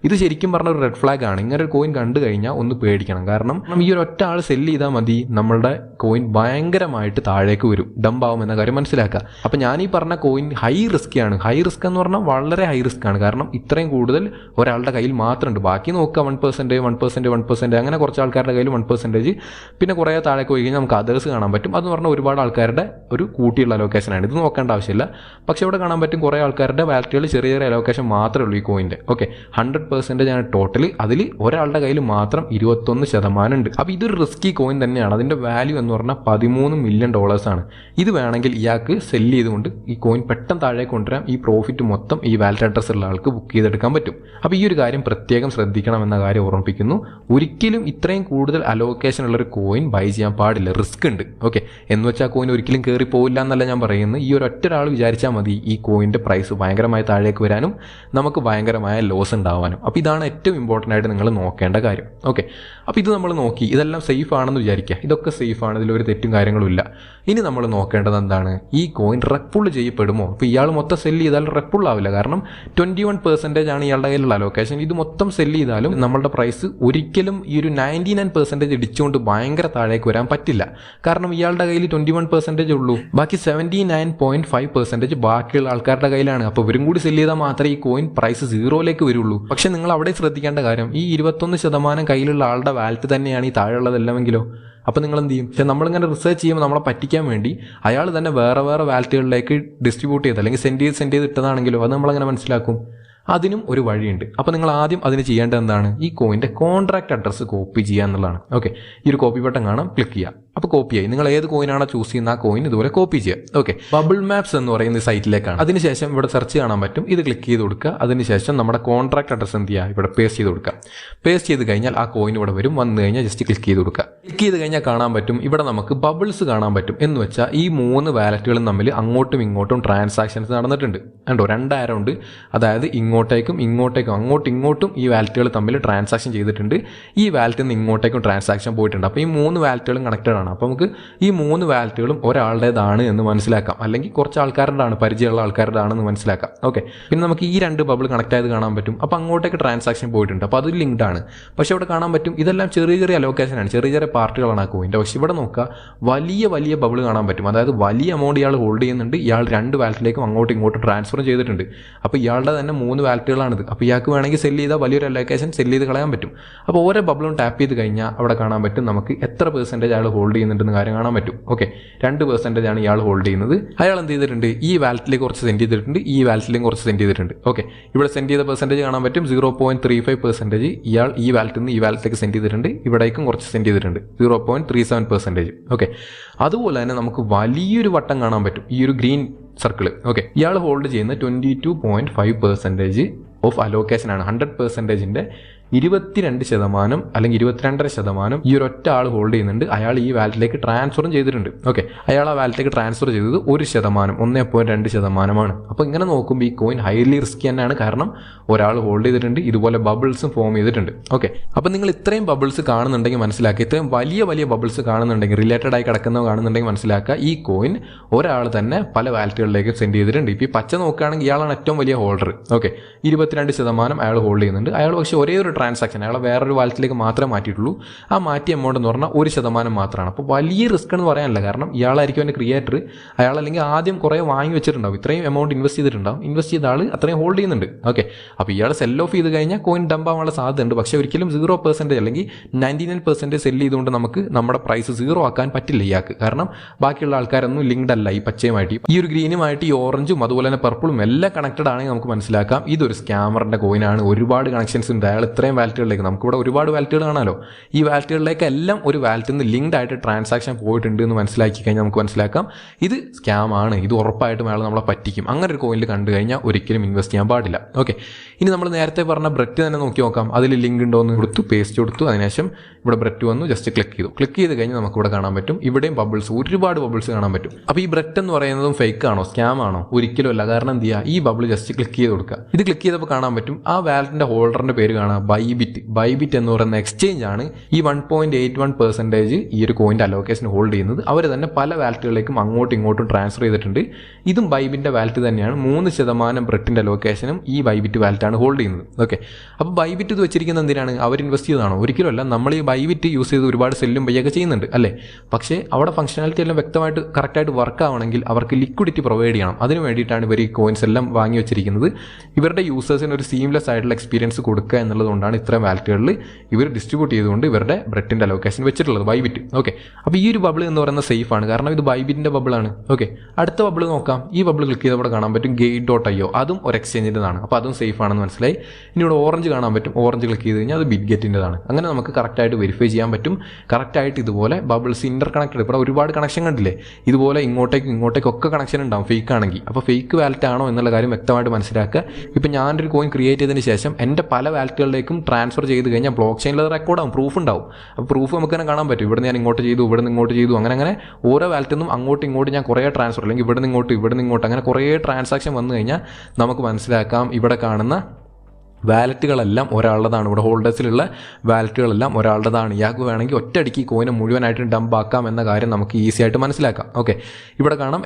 ഇത് ശരിക്കും പറഞ്ഞ ഒരു റെഡ് ഫ്ലാഗ് ആണ്. ഇങ്ങനെ ഒരു കോയിൻ കണ്ടു കഴിഞ്ഞാൽ ഒന്ന് പേടിക്കണം. കാരണം ഈ ഒരു ഒറ്റ ആൾ സെല്ല് ചെയ്താൽ മതി, നമ്മളുടെ കോയിൻ ഭയങ്കരമായിട്ട് താഴേക്ക് വരും, ഡംപ് ആവും എന്ന കാര്യം മനസ്സിലാക്കുക. അപ്പോൾ ഞാൻ ഈ പറഞ്ഞ കോയിൻ ഹൈ റിസ്ക് ആണ്. ഹൈ റിസ്ക് എന്ന് പറഞ്ഞാൽ വളരെ ഹൈ റിസ്ക് ആണ്. കാരണം ഇത്രയും കൂടുതൽ ഒരാളുടെ കയ്യിൽ മാത്രമുണ്ട്. ബാക്കി നോക്കുക 1% അങ്ങനെ കുറച്ച് ആൾക്കാരുടെ കയ്യിൽ 1%, പിന്നെ കുറേ താഴേക്ക് പോയി കഴിഞ്ഞാൽ നമുക്ക് അതേഴ്സ് കാണാൻ പറ്റും. അതെന്ന് പറഞ്ഞാൽ ഒരുപാട് ആൾക്കാരുടെ ഒരു കൂട്ടിയുള്ള അലോക്കേഷനാണ്. ഇത് നോക്കേണ്ട ആവശ്യമില്ല. പക്ഷേ ഇവിടെ കാണാൻ പറ്റും കുറേ ആൾക്കാരുടെ വാലറ്റുകൾ ചെറിയ ചെറിയ അലോക്കേഷൻ മാത്രമേ ഉള്ളൂ ഈ കോയിൻ്റെ. ഓക്കെ, 100% ആണ് ടോട്ടൽ. അതിൽ ഒരാളുടെ കയ്യിൽ മാത്രം 21% ഉണ്ട്. അപ്പോൾ ഇതൊരു റിസ്കി കോയിൻ തന്നെയാണ്. അതിൻ്റെ വാല്യൂ എന്ന് പറഞ്ഞാൽ $13 മില്യൺ ആണ്. ഇത് വേണമെങ്കിൽ ഇയാൾക്ക് സെല്ല് ചെയ്തുകൊണ്ട് ഈ കോയിൻ പെട്ടെന്ന് താഴേക്ക് കൊണ്ടുവരാം. ഈ പ്രോഫിറ്റ് മൊത്തം ഈ വാലറ്റ് അഡ്രസ് ഉള്ള ആൾക്ക് ബുക്ക് ചെയ്തെടുക്കാൻ പറ്റും. അപ്പോൾ ഈ ഒരു കാര്യം പ്രത്യേകം ശ്രദ്ധിക്കണം എന്ന കാര്യം ഓർമ്മിപ്പിക്കുന്നു. ഒരിക്കലും ഇത്രയും കൂടുതൽ അലോക്കേഷൻ ഉള്ളൊരു കോയിൻ ബൈ ചെയ്യാൻ പാടില്ല, റിസ്ക് ഉണ്ട്. ഓക്കെ, എന്ന് വെച്ചാൽ കോയിൻ ഒരിക്കലും കയറി പോകില്ല എന്നല്ല ഞാൻ പറയുന്നത്. ഈ ഒരു ഒറ്റ ഒരാൾ വിചാരിച്ചാൽ മതി ഈ കോയിൻ്റെ പ്രൈസ് ഭയങ്കരമായി താഴേക്ക് വരാനും നമുക്ക് ഭയങ്കരമായ ലോസ് ഉണ്ടാവാനും. അപ്പോൾ ഇതാണ് ഏറ്റവും ഇമ്പോർട്ടൻ്റ് ആയിട്ട് നിങ്ങൾ നോക്കേണ്ട കാര്യം. ഓക്കെ, അപ്പോൾ ഇത് നമ്മൾ നോക്കി, ഇതെല്ലാം സേഫ് ആണെന്ന് വിചാരിക്കുക. ഇതൊക്കെ സേഫ് ആണ്, ഇതിലൊരു തെറ്റും കാര്യങ്ങളും ഇല്ല. ഇനി നമ്മൾ നോക്കേണ്ടത് എന്താണ്? ഈ കോയിൻ റെപ്പുൾ ചെയ്യപ്പെടുമോ? അപ്പോൾ ഇയാൾ മൊത്തം സെല്ല് ചെയ്താൽ റെപ്പുൾ ആവില്ല. കാരണം 21% ആണ് ഇയാളുടെ കയ്യിലുള്ള അലോക്കേഷൻ. ഇത് മൊത്തം സെല്ല് ചെയ്താലും നമ്മളുടെ പ്രൈസ് ഒരിക്കലും ഈ ഒരു 99% ഇടിച്ചുകൊണ്ട് ഭയങ്കര താഴേക്ക് വരാൻ പറ്റില്ല. കാരണം ഇയാളുടെ കയ്യിൽ 21% ഉള്ളൂ, ബാക്കി 79.5% ബാക്കിയുള്ള ആൾക്കാരുടെ കയ്യിലാണ്. അപ്പോൾ ഇവരും കൂടി സെല്ല് ചെയ്താൽ മാത്രമേ ഈ കോയിൻ പ്രൈസ് 0ലേക്ക് വരുള്ളൂ. പക്ഷെ നിങ്ങൾ അവിടെ ശ്രദ്ധിക്കേണ്ട കാര്യം, ഈ 21% കയ്യിലുള്ള ആളുടെ വാലറ്റ് തന്നെയാണ് ഈ താഴെയുള്ളതെല്ലാമെങ്കിലോ. അപ്പോൾ നിങ്ങൾ എന്ത് ചെയ്യും? പക്ഷേ നമ്മളിങ്ങനെ റിസർച്ച് ചെയ്യുമ്പോൾ നമ്മളെ പറ്റിക്കാൻ വേണ്ടി അയാൾ തന്നെ വേറെ വേറെ വാലറ്റുകളിലേക്ക് ഡിസ്ട്രിബ്യൂട്ട് ചെയ്ത് അല്ലെങ്കിൽ സെൻഡ് ചെയ്ത് ഇട്ടതാണെങ്കിലോ അത് നമ്മളങ്ങനെ മനസ്സിലാക്കും. അതിനും ഒരു വഴിയുണ്ട്. അപ്പോൾ നിങ്ങൾ ആദ്യം അതിന് ചെയ്യേണ്ടത് എന്താണ്? ഈ കോയിൻ്റെ കോൺട്രാക്ട് അഡ്രസ്സ് കോപ്പി ചെയ്യുക എന്നുള്ളതാണ്. ഓക്കെ, ഈ ഒരു കോപ്പി ബട്ടൺ കാണാം, ക്ലിക്ക് ചെയ്യുക. അപ്പോൾ കോപ്പി ആയി. നിങ്ങൾ ഏത് കോയിനാണോ ചൂസ് ചെയ്യുന്ന ആ കോയിൻ ഇതുപോലെ കോപ്പി ചെയ്യുക. ഓക്കെ, ബബിൾ മാപ്സ് എന്ന് പറയുന്ന സൈറ്റിലേക്കാണ്. അതിനുശേഷം ഇവിടെ സെർച്ച് കാണാൻ പറ്റും, ഇത് ക്ലിക്ക് ചെയ്ത് കൊടുക്കുക. അതിനുശേഷം നമ്മുടെ കോൺട്രാക്ട് അഡ്രസ്സ് എന്ത് ചെയ്യുക? ഇവിടെ പേസ്റ്റ് ചെയ്ത് കൊടുക്കുക. പേസ്റ്റ് ചെയ്ത് കഴിഞ്ഞാൽ ആ കോയിൻ ഇവിടെ വരും. വന്നു കഴിഞ്ഞാൽ ജസ്റ്റ് ക്ലിക്ക് ചെയ്ത് കൊടുക്കുക. ക്ലിക്ക് ചെയ്ത് കഴിഞ്ഞാൽ കാണാൻ പറ്റും ഇവിടെ നമുക്ക് ബബിൾസ് കാണാൻ പറ്റും. എന്ന് വെച്ചാൽ ഈ 3 വാലറ്റുകളും തമ്മിൽ അങ്ങോട്ടും ഇങ്ങോട്ടും ട്രാൻസാക്ഷൻസ് നടന്നിട്ടുണ്ട്. കണ്ടോ, 2 ആരോ ഉണ്ട്. അതായത് ഇങ്ങോട്ടും ഇങ്ങോട്ടും ഈ വാലറ്റുകൾ തമ്മിൽ ട്രാൻസാക്ഷൻ ചെയ്തിട്ടുണ്ട്. ഈ വാലറ്റിൽ നിന്ന് ഇങ്ങോട്ടേക്കും ട്രാൻസാക്ഷൻ പോയിട്ടുണ്ട്. അപ്പോൾ ഈ 3 വാലറ്റുകളും കണക്റ്റഡ് ആണ്. അപ്പോൾ നമുക്ക് ഈ 3 വാലറ്റുകളും ഒരാളുടേതാണ് എന്ന് മനസ്സിലാക്കാം, അല്ലെങ്കിൽ കുറച്ച് ആൾക്കാരുടെയാണ്, പരിചയമുള്ള ആൾക്കാരുടെ ആണെന്ന് മനസ്സിലാക്കാം. ഓക്കെ, പിന്നെ നമുക്ക് ഈ 2 ബബിൾ കണക്ട് ആയത് കാണാൻ പറ്റും. അപ്പോൾ അങ്ങോട്ടേക്ക് ട്രാൻസാക്ഷൻ പോയിട്ടുണ്ട്. അപ്പോൾ അത് ലിങ്ക്ഡ് ആണ്. പക്ഷേ ഇവിടെ കാണാൻ പറ്റും ഇതെല്ലാം ചെറിയ ചെറിയ അലോക്കേഷനാണ്, ചെറിയ ചെറിയ പാർട്ടുകളാണ് ആ കോയിൻ്റെ. പക്ഷേ ഇവിടെ നോക്കുക, വലിയ ബബിൾ കാണാൻ പറ്റും. അതായത് വലിയ എമൗണ്ട് ഇയാൾ ഹോൾഡ് ചെയ്യുന്നുണ്ട്. ഇയാൾ 2 വാലറ്റിലേക്കും അങ്ങോട്ടും ഇങ്ങോട്ടും ട്രാൻസ്ഫർ ചെയ്തിട്ടുണ്ട്. അപ്പോൾ ഇയാളുടെ തന്നെ 3 വാലറ്റുകളാണിത്. അപ്പോൾ ഇയാൾക്ക് വേണമെങ്കിൽ സെല്ല് ചെയ്താൽ വലിയൊരു അലോക്കേഷൻ സെല്ല് ചെയ്ത് കളയാൻ പറ്റും. അപ്പോൾ ഓരോ ബബിളും ടാപ്പ് ചെയ്ത് കഴിഞ്ഞാൽ അവിടെ കാണാൻ പറ്റും നമുക്ക് എത്ര % അയാൾ ഹോൾഡ് ഹോൾഡ് ചെയ്യുന്നുണ്ടെന്ന് കാര്യം കാണാൻ പറ്റും. ഓക്കെ, 2% ആണ് ഇയാൾ ഹോൾഡ് ചെയ്യുന്നത്. അയാൾ എന്ത് ചെയ്തിട്ടുണ്ട്, ഈ വാലറ്റിലേക്ക് കുറച്ച് സെൻഡ് ചെയ്തിട്ടുണ്ട്, ഈ വാലറ്റിലേക്കും കുറച്ച് സെൻഡ് ചെയ്തിട്ടുണ്ട്. ഓക്കെ, ഇവിടെ സെൻഡ് ചെയ്ത പെർസെൻറ്റേജ് കാണാൻ പറ്റും. 0.35% ഇയാൾ ഈ വാലറ്റിൽ നിന്ന് ഈ വാലറ്റിലേക്ക് സെൻഡ് ചെയ്തിട്ടുണ്ട്, ഇവിടേക്കും കുറച്ച് സെൻഡ് ചെയ്തിട്ടുണ്ട് 0.37%. ഓക്കെ, അതുപോലെ തന്നെ നമുക്ക് വലിയൊരു വട്ടം കാണാൻ പറ്റും, ഈ ഒരു ഗ്രീൻ സർക്കിൾ. ഓക്കെ, ഇയാൾ ഹോൾഡ് ചെയ്യുന്ന 22.5% ഓഫ് അലോക്കേഷൻ ആണ്. 100%ന്റെ 22% അല്ലെങ്കിൽ 22.5% ഈ ഒരു ഒറ്റ ആൾ ഹോൾഡ് ചെയ്യുന്നുണ്ട്. അയാൾ ഈ വാലറ്റിലേക്ക് ട്രാൻസ്ഫറും ചെയ്തിട്ടുണ്ട്. ഓക്കെ, അയാൾ ആ വാലറ്റിലേക്ക് ട്രാൻസ്ഫർ ചെയ്തത് 1%, 1.2%. അപ്പോൾ ഇങ്ങനെ നോക്കുമ്പോൾ ഈ കോയിൻ ഹൈലി റിസ്കി തന്നെയാണ്. കാരണം ഒരാൾ ഹോൾഡ് ചെയ്തിട്ടുണ്ട്, ഇതുപോലെ ബബിൾസും ഫോം ചെയ്തിട്ടുണ്ട്. ഓക്കെ, അപ്പോൾ നിങ്ങൾ ഇത്രയും ബബിൾസ് കാണുന്നുണ്ടെങ്കിൽ മനസ്സിലാക്കുക, ഇത്രയും വലിയ വലിയ ബബിൾസ് കാണുന്നുണ്ടെങ്കിൽ, റിലേറ്റഡ് ആയി കിടക്കുന്നവ കാണുന്നുണ്ടെങ്കിൽ മനസ്സിലാക്കുക, ഈ കോയിൻ ഒരാൾ തന്നെ പല വാലറ്റുകളിലേക്ക് സെൻഡ് ചെയ്തിട്ടുണ്ട്. ഇപ്പോൾ ഈ പച്ച നോക്കുകയാണെങ്കിൽ ഇയാളാണ് ഏറ്റവും വലിയ ഹോൾഡർ. ഓക്കെ, 22% അയാൾ ഹോൾഡ് ചെയ്യുന്നുണ്ട്. അയാൾ പക്ഷേ ഒരേ ഒരു ട്രാൻസാക്ഷൻ അയാളെ വേറൊരു വാലറ്റിലേക്ക് മാത്രമേ മാറ്റിയിട്ടുള്ളൂ. ആ മാറ്റിയ എമൗണ്ട് എന്ന് പറഞ്ഞാൽ 1% മാത്രമാണ്. അപ്പോൾ വലിയ റിസ്ക് എന്ന് പറയാനില്ല. കാരണം ഇയാളായിരിക്കും അതിൻ്റെ ക്രിയേറ്റർ. അയാൾ അല്ലെങ്കിൽ ആദ്യം കുറേ വാങ്ങി വെച്ചിട്ടുണ്ടാവും, ഇത്രയും എമൗണ്ട് ഇൻവെസ്റ്റ് ചെയ്തിട്ടുണ്ടാവും. ഇൻവെസ്റ്റ് ചെയ്ത ആൾ അത്രയും ഹോൾഡ് ചെയ്യുന്നുണ്ട്. ഓക്കെ, അപ്പോൾ ഇയാൾ സെൽ ഓഫ് ചെയ്ത് കഴിഞ്ഞാൽ കോയിൻ ഡംപ് ആവാനുള്ള സാധ്യതയുണ്ട്. പക്ഷേ ഒരിക്കലും 0% അല്ലെങ്കിൽ 99% സെല് ചെയ്തുകൊണ്ട് നമുക്ക് നമ്മുടെ പ്രൈസ് 0 ആക്കാൻ പറ്റില്ല ഇയാൾക്ക്. കാരണം ബാക്കിയുള്ള ആൾക്കാരൊന്നും ലിങ്ക്ഡ് അല്ല ഈ പച്ചയുമായിട്ട്. ഈ ഒരു ഗ്രീനുമായിട്ട് ഈ ഓറഞ്ചും അതുപോലെ തന്നെ പർപ്പിളും എല്ലാം കണക്റ്റഡ് ആണെങ്കിൽ നമുക്ക് മനസ്സിലാക്കാം ഇതൊരു സ്കാമറിൻ്റെ കോയിനാണ്. ഒരുപാട് കണക്ഷൻസ് ഉണ്ട്. അയാൾ ഇത്രയും വാലറ്റുകളിലേക്ക്, നമുക്കിവിടെ ഒരുപാട് വാലറ്റുകൾ കാണാമല്ലോ, ഈ വാലറ്റുകളിലേക്ക് എല്ലാം ഒരു വാലറ്റിൽ നിന്ന് ലിങ്ക്ഡ് ആയിട്ട് ട്രാൻസാക്ഷൻ പോയിട്ടുണ്ട് എന്ന് മനസ്സിലാക്കി കഴിഞ്ഞാൽ നമുക്ക് മനസ്സിലാക്കാം ഇത് സ്കാം ആണ്, ഇത് ഉറപ്പായിട്ടും അയാൾ നമ്മളെ പറ്റിക്കും. അങ്ങനെ ഒരു കോയിനിൽ കണ്ടു കഴിഞ്ഞാൽ ഒരിക്കലും ഇൻവെസ്റ്റ് ചെയ്യാൻ പാടില്ല. ഓക്കെ, ഇനി നമ്മൾ നേരത്തെ പറഞ്ഞ ബ്രെറ്റ് തന്നെ നോക്കി നോക്കാം. അതിൽ ലിങ്ക് ഉണ്ടോ എന്ന് കൊടുത്തു, പേസ്റ്റ് കൊടുത്തു, അതിനുശേഷം ഇവിടെ ബ്രെറ്റ് വന്നു, ജസ്റ്റ് ക്ലിക്ക് ചെയ്ത് കഴിഞ്ഞാൽ നമുക്ക് ഇവിടെ കാണാൻ പറ്റും. ഇവിടെയും ബബിൾസ്, ഒരുപാട് ബബിൾസ് കാണാൻ പറ്റും. അപ്പോൾ ഈ ബ്രെറ്റ് എന്ന് പറയുന്നതും ഫേക്ക് ആണോ, സ്കാം ആണോ? ഒരിക്കലും അല്ല. കാരണം എന്ത് ചെയ്യുക, ഈ ബബിൾ ജസ്റ്റ് ക്ലിക്ക് ചെയ്ത് കൊടുക്കുക. ഇത് ക്ലിക്ക് ചെയ്തപ്പോൾ കാണാൻ പറ്റും ആ വാലറ്റിന്റെ ഹോൾഡറിന്റെ പേര് കാണാം, ബൈബിറ്റ് എന്ന് പറയുന്ന എക്സ്ചേഞ്ച് ആണ് ഈ 1.81% ഈ ഒരു കോയിന്റെ അലോക്കേഷൻ ഹോൾഡ് ചെയ്യുന്നത്. അവർ തന്നെ പല വാലറ്റുകളിലേക്കും അങ്ങോട്ടും ഇങ്ങോട്ടും ട്രാൻസ്ഫർ ചെയ്തിട്ടുണ്ട്. ഇതും ബൈബിറ്റിന്റെ വാലറ്റ് തന്നെയാണ്. 3% ബ്രെറ്റിന്റെ അലോക്കേഷനും ഈ ബൈബിറ്റ് വാലറ്റാണ് ഹോൾഡ് ചെയ്യുന്നത്. ഓക്കെ, അപ്പോൾ ബൈബിറ്റ് ഇത് വെച്ചിരിക്കുന്നത് എന്തിനാണ്? അവർ ഇൻവെസ്റ്റ് ചെയ്തതാണോ? ഒരിക്കലും അല്ല. നമ്മൾ ഈ ബൈബിറ്റ് യൂസ് ചെയ്ത് ഒരുപാട് സെല്ലും ബൈയൊക്കെ ചെയ്യുന്നുണ്ട് അല്ലേ? പക്ഷേ അവിടെ ഫംഗ്ഷനാലിറ്റി എല്ലാം വ്യക്തമായിട്ട് കറക്റ്റായിട്ട് വർക്ക് ആവണമെങ്കിൽ അവർക്ക് ലിക്വിഡിറ്റി പ്രൊവൈഡ് ചെയ്യണം. അതിന് വേണ്ടിയിട്ടാണ് ഇവർ ഈ കോയിൻസ് എല്ലാം വാങ്ങി വെച്ചിരിക്കുന്നത്. ഇവരുടെ യൂസേഴ്സിന് ഒരു സീംലെസ് ആയിട്ടുള്ള എക്സ്പീരിയൻസ് കൊടുക്കുക എന്നുള്ളതുകൊണ്ടാണ് ഇത്രയും വാലറ്റുകളിൽ ഇവർ ഡിസ്ട്രിബ്യൂട്ട് ചെയ്തുകൊണ്ട് ഇവരുടെ ബ്രെറ്റിന്റെ അലോക്കേഷൻ വെച്ചിട്ടുള്ളത് ബൈബിറ്റ്. ഓക്കെ, അപ്പോൾ ഈ ഒരു ബബിൾ എന്ന് പറയുന്നത് സേഫ് ആണ്. കാരണം ഇത് ബൈബിറ്റിന്റെ ബബിളാണ്. ഓക്കെ, അടുത്ത ബബിൾ നോക്കാം. ഈ ബബിൾ ക്ലിക്ക് ചെയ്തപ്പോൾ കാണാൻ പറ്റും Gate.io, അതും ഒരു എക്സ്ചേഞ്ചിൻ്റെതാണ്. അപ്പോൾ അതും സേഫ് ആണെന്ന് മനസ്സിലായി. ഇനി ഇവിടെ ഓറഞ്ച് കാണാൻ പറ്റും. ഓറഞ്ച് ക്ലിക്ക് ചെയ്ത് കഴിഞ്ഞാൽ അത് ബിറ്റ്ഗെറ്റിൻ്റെതാണ്. അങ്ങനെ നമുക്ക് കറക്റ്റായിട്ട് വെരിഫൈ ചെയ്യാൻ പറ്റും. കറക്റ്റായിട്ട് ഇതുപോലെ ബബിൾസ് ഇന്റർ കണക്റ്റഡ്, ഇവിടെ ഒരുപാട് കണക്ഷൻ കണ്ടില്ലേ, ഇതുപോലെ ഇങ്ങോട്ടേക്കൊക്കെ കണക്ഷൻ ഉണ്ടാവും ഫേക്ക് ആണെങ്കിൽ. അപ്പോൾ ഫേക്ക് വാലറ്റ് ആണോ എന്നുള്ള കാര്യം വ്യക്തമായിട്ട് മനസ്സിലാക്കുക. ഇപ്പം ഞാനൊരു കോയിൻ ക്രിയേറ്റ് ചെയ്തതിന് ശേഷം എൻ്റെ പല വാലറ്റുകളിലേക്കും ട്രാൻസ്ഫർ ചെയ്ത് കഴിഞ്ഞാൽ ബ്ലോക്ക് ചെയിനിൽ റെക്കോർഡാവും, പ്രൂഫ് ഉണ്ടാവും. അപ്പോൾ പ്രൂഫ് നമുക്ക് തന്നെ കാണാൻ പറ്റും. ഇവിടെ ഞാൻ ഇങ്ങോട്ട് ചെയ്തു, ഇവിടെ നിന്ന് ഇങ്ങോട്ട് ചെയ്തു, അങ്ങനെ ഓരോ വാലറ്റിൽ നിന്നും അങ്ങോട്ടും ഇങ്ങോട്ട് ഞാൻ കുറേ ട്രാൻസ്ഫർ, അല്ലെങ്കിൽ ഇവിടെ നിന്ന് ഇങ്ങോട്ട് അങ്ങനെ കുറേ ട്രാൻസാക്ഷൻ വന്നു കഴിഞ്ഞാൽ നമുക്ക് മനസ്സിലാക്കാം ഇവിടെ കാണുന്ന വാലറ്റുകളെല്ലാം ഒരാളുടേതാണ്. ഇവിടെ ഹോൾഡേഴ്സിലുള്ള വാലറ്റുകളെല്ലാം ഒരാളുടേതാണ്. ഇയാൾക്ക് വേണമെങ്കിൽ ഒറ്റയടിക്ക് കോയിനെ മുഴുവനായിട്ട് ഡംപ് ആക്കാം എന്ന കാര്യം നമുക്ക് ഈസി ആയിട്ട് മനസ്സിലാക്കാം. ഓക്കെ, ഇവിടെ കാണാം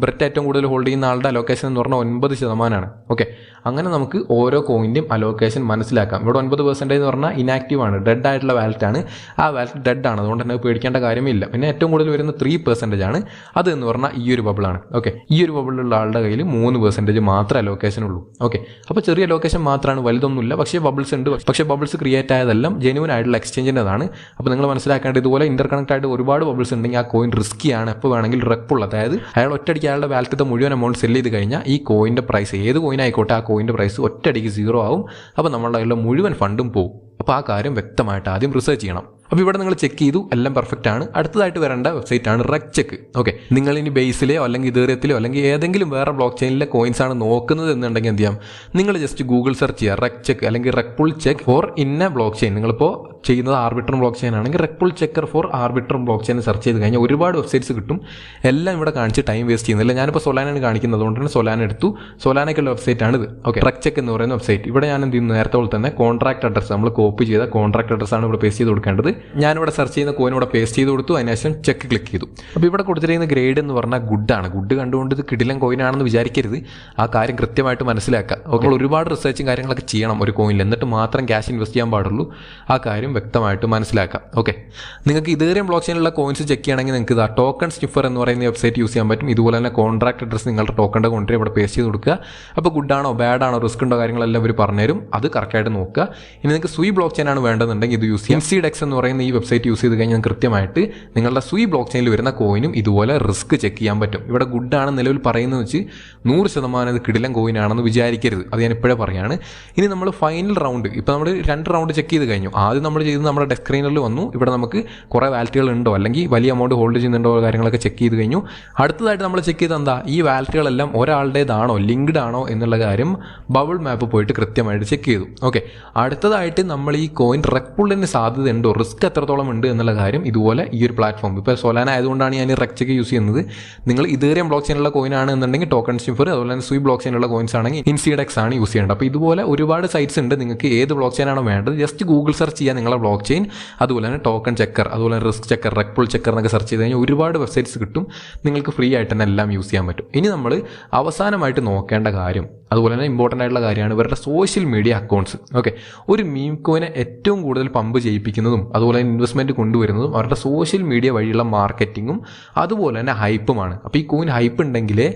ബ്രെറ്റ് ഏറ്റവും കൂടുതൽ ഹോൾഡ് ചെയ്യുന്ന ആളുടെ അലോക്കേഷൻ എന്ന് പറഞ്ഞാൽ 9%. ഓക്കെ, അങ്ങനെ നമുക്ക് ഓരോ കോയിൻ്റെയും അലോക്കേഷൻ മനസ്സിലാക്കാം. ഇവിടെ 9% എന്ന് പറഞ്ഞാൽ ഇനാക്റ്റീവ് ആണ്, ഡെഡ് ആയിട്ടുള്ള വാലറ്റാണ്. ആ വാലറ്റ് ഡെഡ് ആണ്, അതുകൊണ്ട് തന്നെ പേടിക്കേണ്ട കാര്യമില്ല. പിന്നെ ഏറ്റവും കൂടുതൽ വരുന്ന 3% ആണ്. അത് എന്ന് പറഞ്ഞാൽ ഈ ഒരു ബബിളാണ്. ഓക്കെ, ഈ ഒരു ബബിളുള്ള ആളുടെ കയ്യിൽ 3% മാത്രമേ അലോക്കേഷൻ ഉള്ളൂ. ഓക്കെ, അപ്പോൾ ചെറിയ അലോക്കേഷൻ മാത്രമാണ്, വലുതൊന്നുമില്ല. പക്ഷേ ബബിൾസ് ഉണ്ട്. പക്ഷേ ബബിൾസ് ക്രിയേറ്റ് ആയതെല്ലാം ജെന്യൂൻ ആയിട്ടുള്ള എക്സ്ചേഞ്ചിൻ്റെതാണ്. അപ്പോൾ നിങ്ങൾ മനസ്സിലാക്കേണ്ടത് ഇതുപോലെ ഇന്റർ കണക്ട് ആയിട്ട് ഒരുപാട് ബബിൾസ് ഉണ്ടെങ്കിൽ ആ കോയിൻ റിസ്കിയാണ്. എപ്പോൾ വേണമെങ്കിൽ റെപ്പുള്ള, അതായത് അയാൾ ഒറ്റയടിക്ക് അയാളുടെ വാലറ്റത്തെ മുഴുവൻ എമൗണ്ട് സെല് ചെയ്ത് കഴിഞ്ഞാൽ ഈ കോയിൻ്റെ പ്രൈസ്, ഏത് കോയിൻ ആയിക്കോട്ടെ, ആ കോയിൻ്റെ പ്രൈസ് ഒറ്റയടിക്ക് 0 ആവും. അപ്പോൾ നമ്മളുടെ കയ്യിലുള്ള മുഴുവൻ ഫണ്ടും പോകും. അപ്പോൾ ആ കാര്യം വ്യക്തമായിട്ട് ആദ്യം റിസർച്ച് ചെയ്യണം. അപ്പോൾ ഇവിടെ നിങ്ങൾ ചെക്ക് ചെയ്തു, എല്ലാം പെർഫെക്റ്റ് ആണ്. അടുത്തതായിട്ട് വരേണ്ട വെബ്സൈറ്റ് ആണ് റെക്ചെക്ക്. ഓക്കെ, നിങ്ങൾ ഇനി ബേസിലെയോ അല്ലെങ്കിൽ ഇതേറിയത്തിലോ അല്ലെങ്കിൽ ഏതെങ്കിലും വേറെ ബ്ലോക്ക് ചെയിനിലെ കോയിൻസ് ആണ് നോക്കുന്നത് എന്നുണ്ടെങ്കിൽ എന്ത് ചെയ്യാം, നിങ്ങൾ ജസ്റ്റ് ഗൂഗിൾ സെർച്ച് ചെയ്യുക റെക്ചെക്ക് അല്ലെങ്കിൽ റെക്പുൾ ചെക്ക് ഫോർ ഇന്ന ബ്ലോക്ക് ചെയിൻ. നിങ്ങളിപ്പോൾ ചെയ്യുന്നത് ആർബിട്രം ബ്ലോക്ക് ചെയിൻ ആണെങ്കിൽ rug pull checker for Arbitrum blockchain search ചെയ്ത് കഴിഞ്ഞാൽ ഒരുപാട് വെബ്സൈറ്റ്സ് കിട്ടും. എല്ലാം ഇവിടെ കാണിച്ച് ടൈം വേസ്റ്റ് ചെയ്യുന്നില്ല. ഞാനിപ്പോൾ സൊലാനയാണ് കാണിക്കുന്നത്, അതുകൊണ്ട് തന്നെ സൊലാന എടുത്തു. സൊലാനയ്ക്കുള്ള വെബ്സൈറ്റ് ആണിത്. ഓക്കെ, റെക്ചെക്ക് എന്ന് പറയുന്ന വെബ്സൈറ്റ്. ഇവിടെ ഞാൻ എന്ത് ചെയ്യുന്നു, നേരത്തെ പോലെ തന്നെ കോൺട്രാക്ട് അഡ്രസ്, നമ്മൾ കോപ്പി ചെയ്ത കോൺട്രാക്ട് അഡ്രസ് ആണ് ഇവിടെ പേസ്റ്റ് ചെയ്ത് കൊടുക്കേണ്ടത്. ഞാനിവിടെ സെർച്ച് ചെയ്യുന്ന കോയിൻ ഇവിടെ പേസ്റ്റ് ചെയ്ത് കൊടുത്തു. അതിനുശേഷം ചെക്ക് ക്ലിക്ക് ചെയ്തു. അപ്പോൾ ഇവിടെ കൊടുത്തിരിക്കുന്ന ഗ്രേഡ് എന്ന് പറഞ്ഞാൽ ഗുഡാണ്. ഗുഡ് കണ്ടുകൊണ്ട് ഇത് കിടിലൻ കോയിനാണെന്ന് വിചാരിക്കരുത്. ആ കാര്യം കൃത്യമായിട്ട് മനസ്സിലാക്കുക. അപ്പോൾ ഒരുപാട് റിസർച്ചും കാര്യങ്ങളൊക്കെ ചെയ്യണം ഒരു കോയിനിൽ, എന്നിട്ട് മാത്രം ക്യാഷ് ഇൻവെസ്റ്റ് ചെയ്യാൻ പാടുള്ളൂ. ആ കാര്യം വ്യക്തമായിട്ട് മനസ്സിലാക്കാം. ഓക്കെ, നിങ്ങൾക്ക് ഇതേറിയം ബ്ലോക്ക് ചെയിനുള്ള കോയിൻസ് ചെക്ക് ചെയ്യണമെങ്കിൽ നിങ്ങൾക്ക് ഇതാ ടോക്കൺ സ്നിഫർ എന്ന് പറയുന്ന വെബ്സൈറ്റ് യൂസ് ചെയ്യാൻ പറ്റും. ഇതുപോലെ തന്നെ കോൺട്രാക്ട് അഡ്രസ് നിങ്ങളുടെ ടോക്കണിൻ്റെ കൊണ്ടുവരും ഇവിടെ പേസ്റ്റ് ചെയ്ത് കൊടുക്കുക. അപ്പോൾ ഗുഡ് ആണോ ബാഡ് ആണോ റിസ്ക് ഉണ്ടോ കാര്യങ്ങളെല്ലാം അവർ പറഞ്ഞുതരും. അത് കറക്റ്റായിട്ട് നോക്കുക. ഇനി നിങ്ങൾക്ക് സൂയി ബ്ലോക്ക് ചെയിൻ ആണ് വേണ്ടതെന്നുണ്ടെങ്കിൽ ഇത് യൂസ് ചെയ്യാം. InseedX എന്ന് പറയുന്ന ഈ വെബ്സൈറ്റ് യൂസ് ചെയ്ത് കഴിഞ്ഞാൽ കൃത്യമായിട്ട് നിങ്ങളുടെ സൂയി ബ്ലോക്ക് ചെയിനിൽ വരുന്ന കോയിനും ഇതുപോലെ റിസ്ക് ചെക്ക് ചെയ്യാൻ പറ്റും. ഇവിടെ ഗുഡ് ആണ് നിലവിൽ പറയുന്നത് വെച്ച് 100% ഇത് കിടിലൻ കോയിനാണെന്ന് വിചാരിക്കരുത്. അത് ഞാൻ ഇപ്പോഴേ പറയാണ്. ഇനി നമ്മൾ ഫൈനൽ റൗണ്ട് ഇപ്പോൾ നമ്മൾ 2 റൗണ്ട് ചെക്ക് ചെയ്ത് കഴിഞ്ഞു. ആദ്യം നമ്മൾ ചെയ്ത് നമ്മുടെ ഡെസ്ക് സ്ക്രീനിൽ വന്നു. ഇവിടെ നമുക്ക് കുറേ വാലറ്റുകൾ ഉണ്ടോ അല്ലെങ്കിൽ വലിയ എമൗണ്ട് ഹോൾഡ് ചെയ്യുന്നുണ്ടോ കാര്യങ്ങളൊക്കെ ചെക്ക് ചെയ്ത് കഴിഞ്ഞു. അടുത്തതായിട്ട് നമ്മൾ ചെക്ക് ചെയ്ത് എന്താ ഈ വാലറ്റുകളെല്ലാം ഒരാളുടേതാണോ ലിങ്ക്ഡ് ആണോ എന്നുള്ള കാര്യം ബബിൾ മാപ്പ് പോയിട്ട് കൃത്യമായിട്ട് ചെക്ക് ചെയ്തു. ഓക്കെ, അടുത്തതായിട്ട് നമ്മൾ ഈ കോയിൻ റെക് പുള്ളിന് സാധ്യത ഉണ്ടോ റിസ്ക് എത്രത്തോളം ഉണ്ട് എന്നുള്ള കാര്യം ഇതുപോലെ ഈ ഒരു പ്ലാറ്റ്ഫോം ഇപ്പോൾ സൊലാന ആയതുകൊണ്ടാണ് ഞാൻ റെക് ചെക്ക് യൂസ് ചെയ്യുന്നത്. നിങ്ങൾ ഇതേറിയം ബ്ലോക്ക് ചെയിനുള്ള കോയിൻ ആണ് എന്നുണ്ടെങ്കിൽ ടോക്കൺ സ്നിഫർ, അതുപോലെ തന്നെ സൂയി ബ്ലോക്ക് ചെയിനുള്ള കോയിൻസ് ആണെങ്കിൽ InseedX ആണ് യൂസ് ചെയ്യേണ്ടത്. അപ്പോൾ ഇതുപോലെ ഒരുപാട് സൈറ്റ്സ് ഉണ്ട്. നിങ്ങൾക്ക് ഏത് ബ്ലോക്ക് ചെയിൻ ആണോ വേണ്ടത് ജസ്റ്റ് ഗൂഗിൾ സെർച്ച് ചെയ്യുക നിങ്ങളുടെ ബ്ലോക്ക് ചെയിൻ, അതുപോലെ തന്നെ ടോക്കൺ ചെക്കർ, അതുപോലെ റിസ്ക് ചെക്കർ, റെക് പുൾ ചെക്കർ എന്നൊക്കെ സെർച്ച് ചെയ്ത് കഴിഞ്ഞാൽ ഒരുപാട് വെബ്സൈറ്റ്സ് കിട്ടും. നിങ്ങൾക്ക് ഫ്രീ ആയിട്ട് തന്നെ എല്ലാം യൂസ് ചെയ്യാൻ പറ്റും. ഇനി നമ്മൾ അവസാനമായിട്ട് നോക്കേണ്ട കാര്യം അതുപോലെ തന്നെ ഇമ്പോർട്ടൻ്റ് ആയിട്ടുള്ള കാര്യമാണ് ഇവരുടെ സോഷ്യൽ മീഡിയ അക്കൗണ്ട്സ്. ഓക്കെ, ഒരു മീം കോയിനെ ഏറ്റവും കൂടുതൽ പമ്പ് ചെയ്യിപ്പിക്കുന്നതും അതുപോലെ തന്നെ ഇൻവെസ്റ്റ്മെൻറ്റ് കൊണ്ടുവരുന്നതും അവരുടെ സോഷ്യൽ മീഡിയ വഴിയുള്ള മാർക്കറ്റിങ്ങും അതുപോലെ തന്നെ ഹൈപ്പുമാണ്. അപ്പോൾ ഈ കോയിൻ ഹൈപ്പ് ഉണ്ടെങ്കിലേ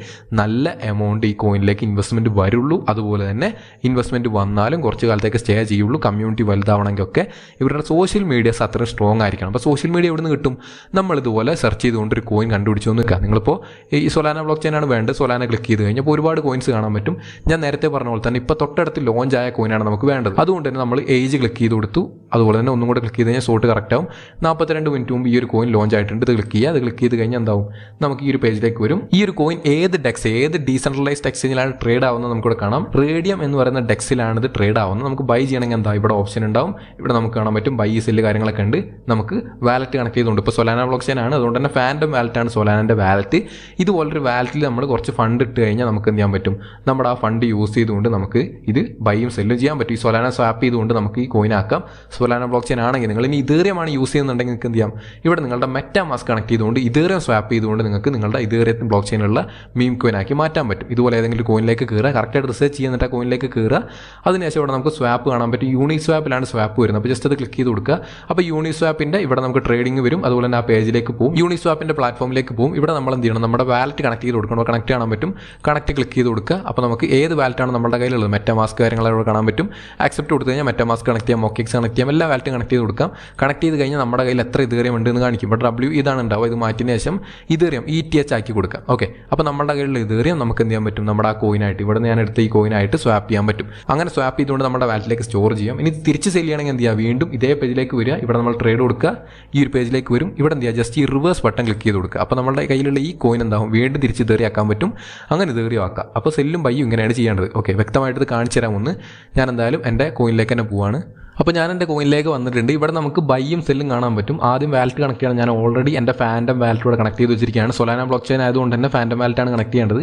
നല്ല എമൗണ്ട് ഈ കോയിനിലേക്ക് ഇൻവെസ്റ്റ്മെൻറ്റ് വരുള്ളൂ. അതുപോലെ തന്നെ ഇൻവെസ്റ്റ്മെൻറ്റ് വന്നാലും കുറച്ച് കാലത്തേക്ക് സ്റ്റേ ചെയ്യുള്ളൂ. കമ്മ്യൂണിറ്റി വലുതാവണമെങ്കിൽ ഒക്കെ ഇവരുടെ സോഷ്യൽ മീഡിയസ് അത്രയും സ്ട്രോങ് ആയിരിക്കണം. അപ്പോൾ സോഷ്യൽ മീഡിയ എവിടെ നിന്ന് കിട്ടും? നമ്മളിതുപോലെ സെർച്ച് ചെയ്തുകൊണ്ട് ഒരു കോയിൻ കണ്ടുപിടിച്ചു നിൽക്കുക. നിങ്ങളിപ്പോൾ ഈ സൊലാന ബ്ലോക്ക് ചെയിൻ ആണ് വേണ്ടത്. സൊലാന ക്ലിക്ക് ചെയ്ത് കഴിഞ്ഞാൽ ഒരുപാട് കോയിൻസ് കാണാൻ പറ്റും. ഞാൻ നേരത്തെ പറഞ്ഞ പോലെ തന്നെ ഇപ്പോൾ തൊട്ടടുത്ത് ലോഞ്ച് ആയ കോയിനാണ് നമുക്ക് വേണ്ടത്. അതുകൊണ്ട് തന്നെ നമ്മൾ ഏജ് ക്ലിക്ക് ചെയ്ത് കൊടുത്തു. അതുപോലെ തന്നെ ഒന്നും കൂടെ ക്ലിക്ക് ചെയ്ത് കഴിഞ്ഞാൽ സോട്ട് കറക്റ്റ് ആവും. 42 മിനിറ്റ് മുമ്പ് ഈ ഒരു കോയിൻ ലോഞ്ച് ആയിട്ടുണ്ട്. ഇത് ക്ലിക്ക് ചെയ്യുക. അത് ക്ലിക്ക് ചെയ്ത് കഴിഞ്ഞാൽ എന്താവും നമുക്ക് ഈ ഒരു പേജിലേക്ക് വരും. ഈ ഒരു കോയിൻ ഏത് ഡെക്സ് ഏത് ഡീസെൻട്രലൈസ്ഡ് എക്സ്ചേഞ്ചിലാണ് ട്രേഡ് ആവുന്നത് നമുക്കിവിടെ കാണാം. റേഡിയം എന്ന് പറയുന്ന ഡെക്സിലാണ് ഇത് ട്രേഡ് ആവുന്നത്. നമുക്ക് ബൈ ചെയ്യണമെങ്കിൽ എന്താ ഇവിടെ ഓപ്ഷൻ ഉണ്ടാവും. ഇവിടെ നമുക്ക് കാണാൻ പറ്റും ബൈ സെല്ല് കാര്യങ്ങളൊക്കെ ഉണ്ട്. നമുക്ക് വാലറ്റ് കണക്ട് ചെയ്തുകൊണ്ട് ഇപ്പോൾ സൊലാന ബ്ലോക്ക് ചെയിൻ ആണ്, അതുകൊണ്ട് തന്നെ ഫാൻഡം വാലറ്റാണ് സൊലാനൻ്റെ വാലറ്റ്. ഇതുപോലൊരു വാലറ്റിൽ നമ്മൾ കുറച്ച് ഫണ്ട് ഇട്ട് കഴിഞ്ഞാൽ നമുക്ക് എന്ത് ചെയ്യാൻ പറ്റും? നമ്മുടെ ആ ഫണ്ട് യൂസ് ചെയ്തുകൊണ്ട് നമുക്ക് ഇത് ബൈയും സെല്ലും ചെയ്യാൻ പറ്റും. ഈ സൊലാന സ്വാപ്പ് ചെയ്തുകൊണ്ട് നമുക്ക് ഈ കോയിൻ ആക്കാം. സൊലാന ബ്ലോക്ക് ചെയിൻ ആണെങ്കിൽ നിങ്ങൾ ഇനി ഇതേറിയമാണ് യൂസ് ചെയ്യുന്നുണ്ടെങ്കിൽ നിങ്ങൾക്ക് എന്ത് ചെയ്യാം? ഇവിടെ നിങ്ങളുടെ മെറ്റാമാസ്ക് കണക്ട് ചെയ്തുകൊണ്ട് ഇതേറിയം സ്വാപ്പ് ചെയ്തുകൊണ്ട് നിങ്ങൾക്ക് നിങ്ങളുടെ ഇതേറിയത്തിന് ബ്ലോക്ക് ചെയിനുള്ള മീം കോയിൻ ആക്കി മാറ്റാൻ പറ്റും. ഇതുപോലെ ഏതെങ്കിലും കോയിനിലേക്ക് കയറുക, കറക്റ്റായിട്ട് റിസർച്ച് ചെയ്യുന്നിട്ട് ആ കോയിനിലേക്ക് കയറുക. അതിനുശേഷം ഇവിടെ നമുക്ക് സ്വാപ്പ് കാണാൻ പറ്റും. യൂണി സ്വാപ്പിലാണ് സ്വാപ്പ് വരുന്നത്. അപ്പോൾ ജസ്റ്റ് അത് ക്ലിക്ക് ചെയ്ത് കൊടുക്കുക. അപ്പോൾ യൂണി സ്വാപ്പിൻ്റെ ഇവിടെ നമുക്ക് ട്രേഡിംഗ് വരും. അതുപോലെ തന്നെ ആ പേജിലേക്ക് പോകും. യൂണി സ്വാപ്പിൻ്റെ പ്ലാറ്റ്ഫോമിലേക്ക് പോകും. ഇവിടെ നമ്മൾ എന്ത് ചെയ്യണം? നമ്മുടെ വാലറ്റ് കണക്ട് ചെയ്ത് കൊടുക്കണം. കണക്ട് കാണാൻ പറ്റും. കണക്ട് ക്ലിക്ക് ചെയ്ത് കൊടുക്കുക. അപ്പോൾ നമുക്ക് ഏത് വാലറ്റാണ് നമ്മുടെ കയ്യിലുള്ളത് മെറ്റാമാസ്ക് കാര്യങ്ങളവിടെ കാണാൻ പറ്റും. ആക്സെപ്റ്റ് കൊടുത്തു കഴിഞ്ഞാൽ മെറ്റാമാസ്ക് കണക്ട് ചെയ്യാം, MOKX കണക്ട് ചെയ്യാം, എല്ലാ വാലറ്റും കണക്ട് ചെയ്ത് കൊടുക്കാം. കണക്ട് ചെയ്ത് കഴിഞ്ഞാൽ നമ്മുടെ കയ്യിൽ എത്ര ഇതേറിയം ഉണ്ട് എന്ന് കാണിക്കും. ഇപ്പോൾ W ഇതാണ് ഉണ്ടാവുക. ഇത് മാറ്റിയതിന് ശേഷം ഇതേറിയം ETH ആക്കി കൊടുക്കാം. ഓക്കെ, അപ്പോൾ നമ്മുടെ കയ്യിലുള്ള ഇതേറിയം നമുക്ക് എന്ത് ചെയ്യാൻ പറ്റും? നമ്മുടെ ആ കോയിനായിട്ട് ഇവിടെ ഞാൻ എടുത്ത ഈ കോയിനായിട്ട് സ്വാപ്പ് ചെയ്യാൻ പറ്റും. അങ്ങനെ സ്വാപ്പ് ചെയ്തുകൊണ്ട് നമ്മുടെ വാലറ്റിലേക്ക് സ്റ്റോർ ചെയ്യാം. ഇനി തിരിച്ച് സെല് ചെയ്യണമെങ്കിൽ എന്ത് ചെയ്യുക? വീണ്ടും ഇതേ പേജിലേക്ക് വരിക. ഇവിടെ നമ്മൾ ട്രേഡ് കൊടുക്കുക. ഈ ഒരു പേജിലേക്ക് വരും. ഇവിടെ എന്ത് ചെയ്യുക? ജസ്റ്റ് ഈ റിവേഴ്സ് ബട്ടൺ ക്ലിക്ക് ചെയ്ത് കൊടുക്കുക. അപ്പോൾ നമ്മുടെ കയ്യിലുള്ള ഈ കോയിൻ എന്താവും? വീണ്ടും തിരിച്ച് ഇതേറിയാക്കാൻ പറ്റും. അങ്ങനെ ഇതേറിയാക്കാം. അപ്പോൾ സെല്ലും ബൈയും ഇങ്ങനെയാണ് ചെയ്യേണ്ടത്. ഓക്കെ, വ്യക്തമായിട്ട് ഇത് കാണിച്ചു തരാമെന്ന്. ഞാൻ എന്തായാലും എൻ്റെ കോയിനിലേക്ക് തന്നെ പോവാണ്. അപ്പോൾ ഞാൻ എൻ്റെ കോയിനിലേക്ക് വന്നിട്ടുണ്ട്. ഇവിടെ നമുക്ക് ബൈയും സെല്ലും കാണാൻ പറ്റും. ആദ്യം വാലറ്റ് കണക്ട് ചെയ്യണം. ഞാൻ ഓൾറെഡി എൻ്റെ ഫാൻഡം വാലറ്റോടെ കണക്ട് ചെയ്ത് വെച്ചിരിക്കുകയാണ്. സൊലാന ബ്ലോക്ക് ചെയിൻ ആയതുകൊണ്ട് തന്നെ ഫാൻഡം വാലറ്റാണ് കണക്ട് ചെയ്യേണ്ടത്.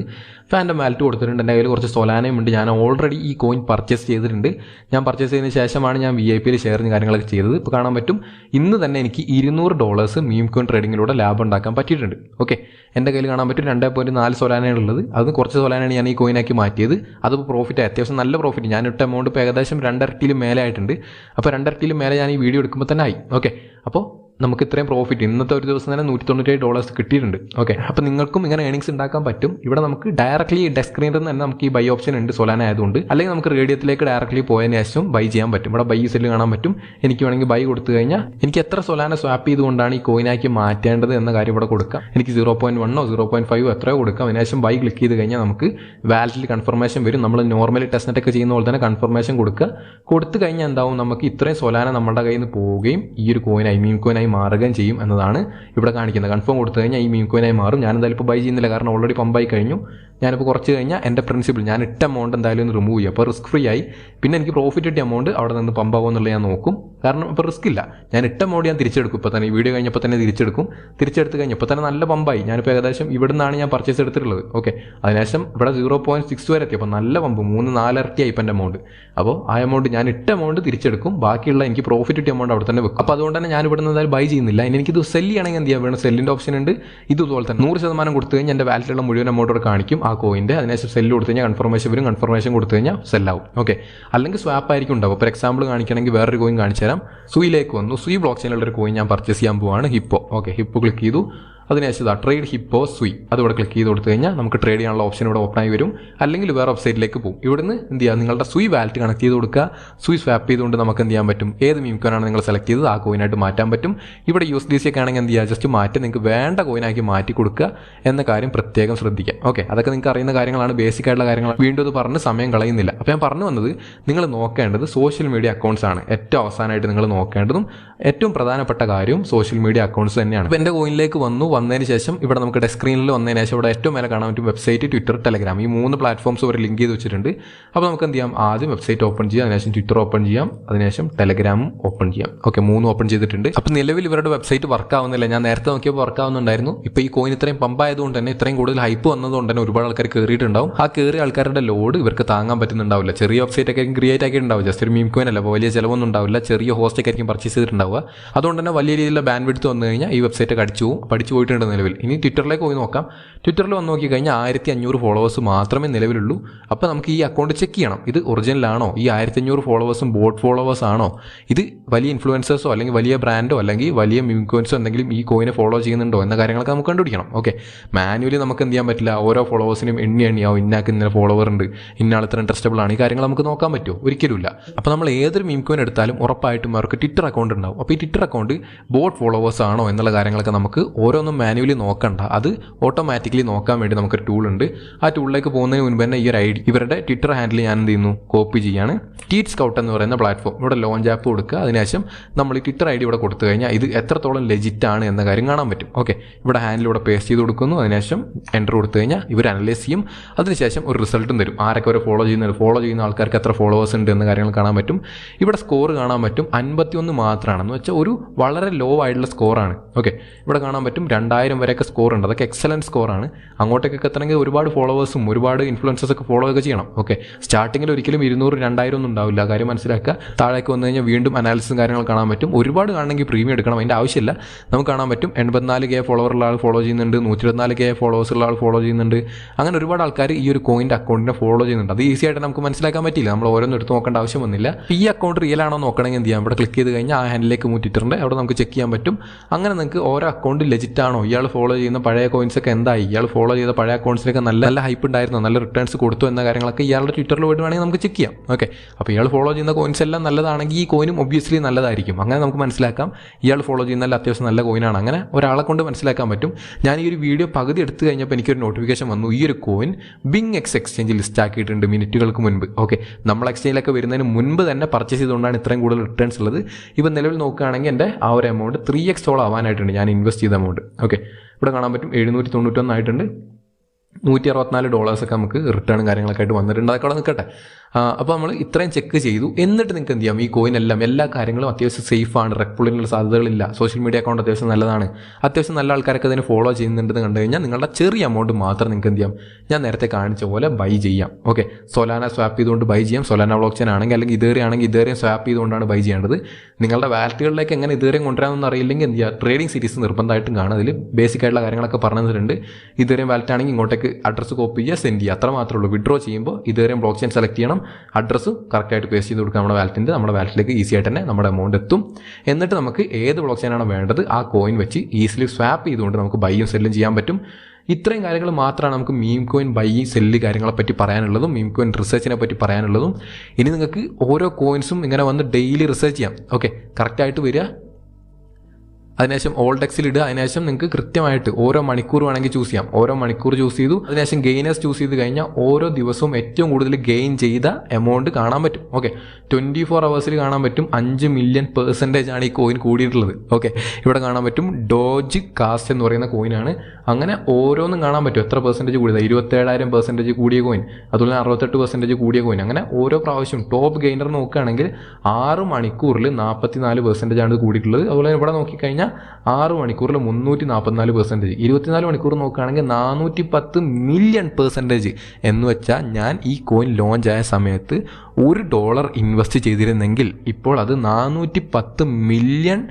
ഫാൻഡം വാലറ്റ് കൊടുത്തിട്ടുണ്ട്. എൻ്റെ കയ്യിൽ കുറച്ച് സൊലാനയും ഉണ്ട്. ഞാൻ ഓൾറെഡി ഈ കോയിൻ പർച്ചേസ് ചെയ്തിട്ടുണ്ട്. ഞാൻ പർച്ചേസ് ചെയ്തതിന് ശേഷമാണ് ഞാൻ VIP ഷെയറിങ് കാര്യങ്ങളൊക്കെ ചെയ്തത്. ഇപ്പോൾ കാണാൻ പറ്റും ഇന്ന് തന്നെ എനിക്ക് $200 മീം കോയിൻ ട്രേഡിങ്ങിലൂടെ ലാഭം ഉണ്ടാക്കാൻ പറ്റിയിട്ടുണ്ട്. ഓക്കെ, എൻ്റെ കയ്യിൽ കാണാൻ പറ്റും 2.4 സൊലാനയാണ് ഉള്ളത്. അത് കുറച്ച് സൊലാനയാണ് ഞാൻ ഈ കോയിനാക്കി മാറ്റിയത്. അതിപ്പോൾ പ്രോഫിറ്റ് അത്യാവശ്യം നല്ല പ്രോഫിറ്റ്. ഞാൻ ഇട്ട എമൗണ്ട് ഇപ്പോൾ ഏകദേശം 2 ഇരട്ടിയിൽ മേലെ ആയിട്ടുണ്ട്. അപ്പോൾ 2 ഇരട്ടിയിൽ മേലെ ഞാൻ ഈ വീഡിയോ എടുക്കുമ്പോൾ തന്നെ ആയി. ഓക്കെ, അപ്പോൾ നമുക്ക് ഇത്രയും പ്രോഫിറ്റ് ഇന്നത്തെ ഒരു ദിവസം തന്നെ $197 കിട്ടിയിട്ടുണ്ട്. ഓക്കെ, അപ്പോൾ നിങ്ങൾക്കും ഇങ്ങനെ ഏണിങ്സ് ഉണ്ടാക്കാൻ പറ്റും. ഇവിടെ നമുക്ക് ഡയറക്റ്റ്ലി ഡെസ്ക് സ്ക്രീനിൽ നിന്ന് തന്നെ നമുക്ക് ഈ ബൈ ഓപ്ഷൻ ഉണ്ട് സൊലാന ആയതുകൊണ്ട്. അല്ലെങ്കിൽ നമുക്ക് റേഡിയത്തിലേക്ക് ഡയറക്റ്റ്ലി പോയതിന് ശേഷം ബൈ ചെയ്യാൻ പറ്റും. ഇവിടെ ബൈ സെല്ല് കാണാൻ പറ്റും. എനിക്ക് വേണമെങ്കിൽ ബൈ കൊടുത്തു കഴിഞ്ഞാൽ എനിക്ക് എത്ര സൊലാന സ്വാപ്പ് ചെയ്തുകൊണ്ടാണ് ഈ കോയിനാക്കി മാറ്റേണ്ടത് എന്ന കാര്യം ഇവിടെ കൊടുക്കാം. എനിക്ക് 0.1 0.5 എത്രയോ കൊടുക്കാം. അതിനുശേഷം ബൈ ക്ലിക്ക് ചെയ്ത് കഴിഞ്ഞാൽ നമുക്ക് വാലറ്റിൽ കൺഫർമേഷൻ വരും. നമ്മൾ നോർമലി ടെസ്റ്റ് നെറ്റ് ഒക്കെ ചെയ്യുന്ന പോലെ തന്നെ കൺഫർമേഷൻ കൊടുക്കുക. കൊടുത്തു കഴിഞ്ഞാൽ എന്താവും? നമുക്ക് ഇത്രയും സൊലാന നമ്മുടെ കയ്യിൽ നിന്ന് പോവുകയും ഈ ഒരു കോയിനായി മീം കോയിനായി മാറുകയും ചെയ്യും എന്നതാണ് ഇവിടെ കാണിക്കുന്നത്. കൺഫേം കൊടുത്തു കഴിഞ്ഞാൽ ഈ മീം കോയിനായി മാറും. ഞാൻ എന്തായാലും ഇപ്പോൾ ബൈ ചെയ്യുന്നില്ല, കാരണം ഓൾറെഡി പമ്പായി കഴിഞ്ഞു. ഞാനിപ്പോൾ കുറച്ച് കഴിഞ്ഞാൽ എൻ്റെ പ്രിൻസിപ്പിൾ ഞാൻ ഇട്ട എമൗണ്ട് എന്തായാലും ഒന്ന് റിമൂവ് ചെയ്യും. അപ്പോൾ റിസ്ക് ഫ്രീ ആയി. പിന്നെ എനിക്ക് പ്രോഫിറ്റ് കിട്ടിയ എമൗണ്ട് അവിടെ നിന്ന് പമ്പാകുമോ എന്നുള്ളത് ഞാൻ നോക്കും. കാരണം ഇപ്പോൾ റിസ്ക് ഇല്ല. ഞാൻ ഇട്ട എമൗണ്ട് ഞാൻ തിരിച്ചെടുക്കും. ഇപ്പോൾ തന്നെ ഈ വീഡിയോ കഴിഞ്ഞപ്പോൾ തന്നെ തിരിച്ചെടുക്കും. തിരിച്ചെടുത്ത് കഴിഞ്ഞപ്പോൾ തന്നെ നല്ല പമ്പായി. ഞാനിപ്പോൾ ഏകദേശം ഇവിടെ നിന്നാണ് ഞാൻ പർച്ചേസ് എടുത്തിട്ടുള്ളത്. ഓക്കെ, അതിനുശേഷം ഇവിടെ 0.6 വരെ എത്തി. അപ്പോൾ നല്ല പമ്പ് 3-4 ഇരട്ടിയായി ഇപ്പം എൻ്റെ എമൗണ്ട്. അപ്പോൾ ആ എമൗണ്ട് ഞാൻ ഇട്ട എമൗണ്ട് തിരിച്ചെടുക്കും. ബാക്കിയുള്ള എനിക്ക് പ്രോഫിറ്റ് കിട്ടിയ എമൗണ്ട് അവിടെ തന്നെ വെക്കും. അപ്പോൾ അതുകൊണ്ട് തന്നെ ഞാൻ ഇവിടെ നിന്ന് എന്തായാലും ബൈ ചെയ്യുന്നില്ല. ഇനി എനിക്കിത് സെല് ചെയ്യണമെങ്കിൽ എന്ത് ചെയ്യാൻ വേണം, സെല്ലിൻ്റെ ഓപ്ഷൻ ഉണ്ട്. ഇതുപോലെ തന്നെ 100% കൊടുത്തു കഴിഞ്ഞാൽ എൻ്റെ വാലറ്റിലുള്ള മുഴുവൻ എമൗണ്ട് കാണിക്കും ആ കോയിൻ്റെ. അതിനുശേഷം സെല്ല് കൊടുത്തു കഴിഞ്ഞാൽ കൺഫർമേഷൻ വരും, കൺഫർമേഷൻ കൊടുത്തു കഴിഞ്ഞാൽ സെല്ലാവും. ഓക്കെ, അല്ലെങ്കിൽ സ്വാപ്പ് ആയിരിക്കും ഉണ്ടാവും. ഫോർ എക്സാമ്പിൾ കാണിക്കണമെങ്കിൽ വേറൊരു കോയിൻ കാണിച്ചു തരാം. സുയിലേക്ക് വന്നു. സുയി ബ്ലോക്ക് ചെയിനുള്ള ഒരു കോയിൻ ഞാൻ പർച്ചേസ് ചെയ്യാൻ പോവാണ്, ഹിപ്പോ. ഓക്കെ, ഹിപ്പോ ക്ലിക്ക് ചെയ്തു. അതിനുശേഷം ട്രേഡ് ഹിപ്പോ സുയി അതിവിടെ ക്ലിക്ക് ചെയ്ത് കൊടുത്തു കഴിഞ്ഞാൽ നമുക്ക് ട്രേഡ് ചെയ്യാനുള്ള ഓപ്ഷൻ ഇവിടെ ഓപ്പൺ ആയി വരും. അല്ലെങ്കിൽ വേറെ വെബ്സൈറ്റിലേക്ക് പോകും. ഇവിടുന്ന് എന്ത് ചെയ്യുക, നിങ്ങളുടെ സുയി വാലറ്റ് കണക്ട് ചെയ്ത് കൊടുക്കുക. സുയി സ്വാപ്പ് ചെയ്തുകൊണ്ട് നമുക്ക് എന്ത് ചെയ്യാൻ പറ്റും, ഏത് മീം കോയിനാണ് നിങ്ങൾ സെലക്ട് ചെയ്തത് ആ കോയിനായിട്ട് മാറ്റാൻ പറ്റും. ഇവിടെ USDC ഒക്കെ ആണെങ്കിൽ എന്ത് ചെയ്യുക, ജസ്റ്റ് മാറ്റി നിങ്ങൾക്ക് വേണ്ട കോയിനാക്കി മാറ്റി കൊടുക്കുക എന്ന കാര്യം പ്രത്യേകം ശ്രദ്ധിക്കുക. ഓക്കെ, അതൊക്കെ നിങ്ങൾക്ക് അറിയുന്ന കാര്യങ്ങളാണ്, ബേസിക് ആയിട്ടുള്ള കാര്യങ്ങളാണ്. വീണ്ടും അത് പറഞ്ഞ് സമയം കളയുന്നില്ല. അപ്പോൾ ഞാൻ പറഞ്ഞു വന്നത്, നിങ്ങൾ നോക്കേണ്ടത് സോഷ്യൽ മീഡിയ അക്കൗണ്ട്സ് ആണ്. ഏറ്റവും അവസാനമായിട്ട് നിങ്ങൾ നോക്കേണ്ടതും ഏറ്റവും പ്രധാനപ്പെട്ട കാര്യവും സോഷ്യൽ മീഡിയ അക്കൗണ്ട്സ് തന്നെയാണ്. അപ്പോൾ എൻ്റെ കോയിനിലേക്ക് വന്നതിന് ശേഷം ഇവിടെ നമുക്ക് സ്ക്രീനിൽ വന്നതിന് ശേഷം ഇവിടെ ഏറ്റവും മേലെ കാണാൻ പറ്റും വെബ്സൈറ്റ്, ട്വിറ്റർ, ടെലഗ്രാം. ഈ 3 പ്ലാറ്റ്ഫോംസ് ഒരു ലിങ്ക് ചെയ്ത് വെച്ചിട്ടുണ്ട്. അപ്പോൾ നമുക്ക് എന്ത് ചെയ്യാം, ആദ്യം വെബ്സൈറ്റ് ഓപ്പൺ ചെയ്യാം, അതിനുശേഷം ട്വിറ്റർ ഓപ്പൺ ചെയ്യാം, അതിനുശേഷം ടെലഗ്രാമും ഓപ്പൺ ചെയ്യാം. ഓക്കെ, 3 ഓപ്പൺ ചെയ്തിട്ടുണ്ട്. അപ്പോൾ നിലവിൽ ഇവരുടെ വെബ്സൈറ്റ് വർക്ക് ആവുന്നില്ല. ഞാൻ നേരത്തെ നോക്കിയപ്പോൾ വർക്ക് ആവുന്നുണ്ടായിരുന്നു. ഇപ്പോൾ ഈ കോയിൻ ഇത്രയും പമ്പ് ആയതുകൊണ്ട് തന്നെ, ഇത്രയും കൂടുതൽ ഹൈപ്പ് വന്നതുകൊണ്ട് തന്നെ ഒരുപാട് ആൾക്കാർ കയറിയിട്ടുണ്ടാവും. ആ കയറിയ ആൾക്കാരുടെ ലോഡ് ഇവർക്ക് താങ്ങാൻ പറ്റുന്നുണ്ടാവില്ല. ചെറിയ വെബ്സൈറ്റ് ഒക്കെ ക്രിയേറ്റ് ആക്കിയിട്ടുണ്ടാവും. ജസ്റ്റ് ഒരു മീം കോയിൻ അല്ല, അപ്പോൾ വലിയ ചിലവൊന്നും ഉണ്ടാവില്ല. ചെറിയ ഹോസ്റ്റ് ഒക്കെ ആയിരിക്കും പർച്ചേസ് ചെയ്തിട്ടുണ്ടാവുക. അതുകൊണ്ട് തന്നെ വലിയ രീതിയിലുള്ള ബാൻഡ് വിഡ്ത്ത് വന്നു കഴിഞ്ഞാൽ ഈ വെബ്സൈറ്റ് ഒക്കെ പഠിച്ചു പോയിട്ടുണ്ട് നിലവിൽ. ഇനി ട്വിറ്ററിലേക്ക് പോയി നോക്കാം. ട്വിറ്ററിൽ വന്ന് നോക്കി കഴിഞ്ഞാൽ 1500 ഫോളോവേഴ്സ് മാത്രമേ നിലവിലുള്ളൂ. അപ്പോൾ നമുക്ക് ഈ അക്കൗണ്ട് ചെക്ക് ചെയ്യണം, ഇത് ഒറിജിനലാണോ, ഈ 1500 ഫോളോവേഴ്സും ബോട്ട് ഫോളോവേഴ്സ് ആണോ, ഇത് വലിയ ഇൻഫ്ലുവൻസേഴ്സോ അല്ലെങ്കിൽ വലിയ ബ്രാൻഡോ അല്ലെങ്കിൽ വലിയ മീം കോയിൻസോ എന്തെങ്കിലും ഈ കോയിനെ ഫോളോ ചെയ്യുന്നുണ്ടോ എന്ന കാര്യങ്ങളൊക്കെ നമുക്ക് കണ്ടുപിടിക്കണം. ഓക്കെ, മാനുവലി നമുക്ക് എന്ത് ചെയ്യാൻ പറ്റില്ല. ഓരോ ഫോളോവേഴ്സിനും എണ്ണിയാവും, ഇന്നാൾക്ക് ഇന്ന ഫോളോവർ ഉണ്ട്, ഇന്നാൾ ഇത്ര ഇൻട്രസ്റ്റബിൾ ആണ്, ഈ കാര്യങ്ങൾ നമുക്ക് നോക്കാൻ പറ്റുമോ? ഒരിക്കലുമില്ല. അപ്പോൾ നമ്മൾ ഏതൊരു മീം കോയിൻ എടുത്താലും ഉറപ്പായിട്ടും അവർക്ക് ട്വിറ്റർ അക്കൗണ്ട് ഉണ്ടാവും. അപ്പോൾ ഈ ട്വിറ്റർ അക്കൗണ്ട് ബോട്ട് ഫോളോവേഴ്സ് ആണോ എന്നുള്ള കാര്യങ്ങളൊക്കെ നമുക്ക് ഓരോന്നും മാനുവലി നോക്കണ്ട, അത് ഓട്ടോമാറ്റിക്കലി നോക്കാൻ വേണ്ടി നമുക്കൊരു ടൂൾ ഉണ്ട്. ആ ടൂളിലേക്ക് പോകുന്നതിന് മുൻപ് തന്നെ ഈ ഒരു ID ഇവരുടെ ട്വിറ്റർ ഹാൻഡിൽ ഞാൻ എന്ത് ചെയ്യുന്നു, കോപ്പി ചെയ്യാണ്. ട്വീറ്റ് സ്കൗട്ട് എന്ന് പറയുന്ന പ്ലാറ്റ്ഫോം ഇവിടെ ലോഞ്ച് ആപ്പ് കൊടുക്കുക. അതിനുശേഷം നമ്മൾ ഈ ട്വിറ്റർ ID ഇവിടെ കൊടുത്തു കഴിഞ്ഞാൽ ഇത് എത്രത്തോളം ലെജിറ്റ് ആണ് എന്ന കാര്യം കാണാൻ പറ്റും. ഓക്കെ, ഇവിടെ ഹാൻഡിൽ ഇവിടെ പേസ്റ്റ് ചെയ്ത് കൊടുക്കുന്നു. അതിനുശേഷം എൻ്റർ കൊടുത്തു കഴിഞ്ഞാൽ ഇവർ അനലൈസ് ചെയ്യും. അതിനുശേഷം ഒരു റിസൾട്ടും തരും, ആരൊക്കെ അവർ ഫോളോ ചെയ്യുന്ന ആൾക്കാർക്ക് എത്ര ഫോളോവേഴ്സ് ഉണ്ട് എന്ന കാര്യങ്ങൾ കാണാൻ പറ്റും. ഇവിടെ സ്കോർ കാണാൻ പറ്റും, 51 മാത്രമാണെന്ന് വെച്ചാൽ ഒരു വളരെ ലോ ആയിട്ടുള്ള സ്കോറാണ്. ഓക്കെ, ഇവിടെ കാണാൻ പറ്റും 2000 വരെയൊക്കെ സ്കോർ ഉണ്ട്. അതൊക്കെ എക്സലൻറ്റ് സ്കോറാണ്. അങ്ങോട്ടേക്കൊക്കെ എത്തണമെങ്കിൽ ഒരുപാട് ഫോളോവേഴ്സും ഒരുപാട് ഇൻഫ്ലുവൻസേഴ്സ് ഒക്കെ ഫോളോ ഒക്കെ ചെയ്യണം. ഓക്കെ, സ്റ്റാർട്ടിങ്ങിൽ ഒരിക്കലും 200-2000 ഒന്നും ഉണ്ടാവില്ല, കാര്യം മനസ്സിലാക്കുക. താഴേക്ക് വന്നു കഴിഞ്ഞാൽ വീണ്ടും അനാലിസിസും കാര്യങ്ങൾ കാണാൻ പറ്റും. ഒരുപാട് കാണണമെങ്കിൽ പ്രീമിയം എടുക്കണം, അതിൻ്റെ ആവശ്യമില്ല. നമുക്ക് കാണാൻ പറ്റും 84K ഫോളോവറുള്ള ആൾ ഫോളോ ചെയ്യുന്നുണ്ട്, 124K ഫോളോവേഴ്സ് ഉള്ള ആൾ ഫോളോ ചെയ്യുന്നുണ്ട്. അങ്ങനെ ഒരുപാട് ആൾക്കാർ ഈ ഒരു കോയിൻ്റെ അക്കൗണ്ടിനെ ഫോളോ ചെയ്യുന്നുണ്ട്. അത് ഈസി ആയിട്ട് നമുക്ക് മനസ്സിലാക്കാൻ പറ്റില്ല, നമ്മൾ ഓരോന്നും എടുത്ത് നോക്കേണ്ട ആവശ്യം വന്നില്ല. ഈ അക്കൗണ്ട് റിയൽ ആണോ നോക്കണമെങ്കിൽ എന്ത് ചെയ്യാം, ഇവിടെ ക്ലിക്ക് ചെയ്ത് കഴിഞ്ഞാൽ ആ ഹാൻഡിലേക്ക് ട്വിറ്ററിൻ്റെ അവിടെ നമുക്ക് ചെക്ക് ചെയ്യാൻ പറ്റും. അങ്ങനെ നിങ്ങൾക്ക് ഓരോ അക്കൗണ്ട് ലെജിറ്റ് ആണോ, ഇയാൾ ഫോളോ ചെയ്യുന്ന പഴയ കോയിൻസ് ഒക്കെ എന്തായി, ഇയാൾ ഫോളോ ചെയ്ത പഴയ അക്കൗണ്ട്സിലൊക്കെ നല്ല ഹൈപ്പ് ഉണ്ടായിരുന്നു, നല്ല റിട്ടേൺസ് കൊടുത്തു എന്ന കാര്യങ്ങളൊക്കെ ഇയാളുടെ ട്വിറ്ററിൽ പോയിട്ട് വേണമെങ്കിൽ നമുക്ക് ചെക്ക് ചെയ്യാം. ഓക്കെ, അപ്പോൾ ഇയാൾ ഫോളോ ചെയ്യുന്ന കോയിൻസ് എല്ലാം നല്ലതാണെങ്കിൽ ഈ കോയിനും ഒബ്വിയസ്ലി നല്ലതായിരിക്കും. അങ്ങനെ നമുക്ക് മനസ്സിലാക്കാം ഇയാൾ ഫോളോ ചെയ്യുന്ന അത്യാവശ്യം നല്ല കോയിനാണ്. അങ്ങനെ ഒരാളെ കൊണ്ട് മനസ്സിലാക്കാൻ പറ്റും. ഞാൻ ഈ ഒരു വീഡിയോ പകുതി എടുത്തു കഴിഞ്ഞപ്പോൾ എനിക്കൊരു നോട്ടിഫിക്കേഷൻ വന്നു, ഈ ഒരു കോയിൻ BingX എക്സ്ചേഞ്ചിൽ ലിസ്റ്റ് ആക്കിയിട്ടുണ്ട് മിനിറ്റുകൾക്ക് മുൻപ്. ഓക്കെ, നമ്മൾ എക്സ്ചേഞ്ചിലൊക്കെ വരുന്നതിന് മുൻപ് തന്നെ പർച്ചേസ് ചെയ്തുകൊണ്ടാണ് ഇത്രയും കൂടുതൽ റിട്ടേൺസ് ഉള്ളത്. ഇപ്പം നിലവിൽ നോക്കുകയാണെങ്കിൽ എൻ്റെ ആ ഒരു എമൗണ്ട് 3x ആവാനായിട്ടുണ്ട് ഞാൻ ഇൻവെസ്റ്റ് ചെയ്ത എമൗണ്ട്. ഓക്കെ, ഇവിടെ കാണാൻ പറ്റും 791 ആയിട്ടുണ്ട്. $164 ഒക്കെ നമുക്ക് റിട്ടേണും കാര്യങ്ങളൊക്കെ ആയിട്ട് വന്നിട്ടുണ്ട്. അതൊക്കെ അവിടെ നിൽക്കട്ടെ. അപ്പോൾ നമ്മൾ ഇത്രയും ചെക്ക് ചെയ്തു. എന്നിട്ട് നിങ്ങൾക്ക് എന്ത് ചെയ്യാം, ഈ കോയിൻ എല്ലാം എല്ലാ കാര്യങ്ങളും അത്യാവശ്യം സേഫാണ്, റെക്പുള്ളിനുള്ള സാധ്യതകളില്ല, സോഷ്യൽ മീഡിയ അക്കൗണ്ട് അത്യാവശ്യം നല്ലതാണ്, അത്യാവശ്യം നല്ല ആൾക്കാരൊക്കെ അതിനെ ഫോളോ ചെയ്യുന്നുണ്ടെന്ന് കണ്ടു കഴിഞ്ഞാൽ നിങ്ങളുടെ ചെറിയ എമൗണ്ട് മാത്രം നിങ്ങൾക്ക് എന്ത് ചെയ്യാം, ഞാൻ നേരത്തെ കാണിച്ച പോലെ ബൈ ചെയ്യാം. ഓക്കെ, സൊലാന സ്വാപ്പ് ചെയ്തുകൊണ്ട് ബൈ ചെയ്യാം. സൊലാന ബ്ലോക്ക് ചെയിൻ ആണെങ്കിൽ അല്ലെങ്കിൽ ഇതേറിയം സ്വാപ്പ് ചെയ്തുകൊണ്ടാണ് ബൈ ചെയ്യേണ്ടത്. നിങ്ങളുടെ വാലറ്റുകളിലേക്ക് എങ്ങനെ ഇതേറിയം കൊണ്ടുവരാമെന്ന് അറിയില്ലെങ്കിൽ എന്ത് ചെയ്യുക, ട്രേഡിംഗ് സീരീസ് നിർബന്ധമായിട്ടും കാണും. അതിൽ ബേസിക് ആയിട്ടുള്ള കാര്യങ്ങളൊക്കെ പറഞ്ഞു തരുന്നുണ്ട്. ഇതേറിയം വാലറ്റ് ആണെങ്കിൽ ഇങ്ങോട്ടേക്ക് അഡ്രസ്സ് കോപ്പി ചെയ്യുക, സെൻഡ് ചെയ്യുക, അത്ര മാത്രമേ ഉള്ളൂ. വിഡ്രോ ചെയ്യുമ്പോൾ ഇതേറിയം ബ്ലോക്ക് ചെയിൻ സെലക്ട് ചെയ്യണം, അഡ്രസ്സ് കറക്റ്റായിട്ട് പേസ്റ്റ് ചെയ്ത് കൊടുക്കുക നമ്മുടെ വാലറ്റിലേക്ക് ഈസി ആയിട്ട് തന്നെ നമ്മുടെ എമൗണ്ട് എത്തും. എന്നിട്ട് നമുക്ക് ഏത് ബ്ലോക്ക് ചെയിനാണോ വേണ്ടത് ആ കോയിൻ വെച്ച് ഈസിലി സ്വാപ്പ് ചെയ്തുകൊണ്ട് നമുക്ക് ബൈയും സെല്ലും ചെയ്യാൻ പറ്റും. ഇത്രയും കാര്യങ്ങൾ മാത്രമാണ് നമുക്ക് മീം കോയിൻ ബൈ സെല്ല് കാര്യങ്ങളെ പറ്റി പറയാനുള്ളതും മീം കോയിൻ റിസർച്ചിനെ പറ്റി പറയാനുള്ളതും. ഇനി നിങ്ങൾക്ക് ഓരോ കോയിൻസും ഇങ്ങനെ വന്ന് ഡെയിലി റിസർച്ച് ചെയ്യാം. ഓക്കെ, കറക്റ്റായിട്ട് വരിക, അതിനുശേഷം ഓൾഡെക്സിൽ ഇടുക. അതിനുശേഷം നിങ്ങൾക്ക് കൃത്യമായിട്ട് ഓരോ മണിക്കൂർ വേണമെങ്കിൽ ചൂസ് ചെയ്യാം. ഓരോ മണിക്കൂർ ചൂസ് ചെയ്തു, അതിനുശേഷം ഗെയിനേഴ്സ് ചൂസ് ചെയ്ത് കഴിഞ്ഞാൽ ഓരോ ദിവസവും ഏറ്റവും കൂടുതൽ ഗെയിൻ ചെയ്ത എമൗണ്ട് കാണാൻ പറ്റും. ഓക്കെ, 24 hours കാണാൻ പറ്റും. 5 million % ആണ് ഈ കോയിൻ കൂടിയിട്ടുള്ളത്. ഓക്കെ, ഇവിടെ കാണാൻ പറ്റും ഡോജ് കാസ്റ്റ് എന്ന് പറയുന്ന കോയിനാണ്. അങ്ങനെ ഓരോന്നും കാണാൻ പറ്റും എത്ര % കൂടിയത്. 27,000% കൂടിയ കോയിൻ, അതുപോലെ 68% കൂടിയ കോയിൻ. അങ്ങനെ ഓരോ പ്രാവശ്യം ടോപ്പ് ഗെയിനർ നോക്കുകയാണെങ്കിൽ 6 മണിക്കൂറിൽ 44% ആണ് കൂടിയിട്ടുള്ളത്. അതുപോലെ ഇവിടെ നോക്കിക്കഴിഞ്ഞാൽ 6 മണിക്കൂറിൽ 344%. 24 മണിക്കൂർ നോക്കുകയാണെങ്കിൽ 410 million % എന്ന് വെച്ചാൽ ഞാൻ ഈ കോയിൻ ലോഞ്ച് ആയ സമയത്ത് $1 ഇൻവെസ്റ്റ് ചെയ്തിരുന്നെങ്കിൽ ഇപ്പോൾ അത് 410 million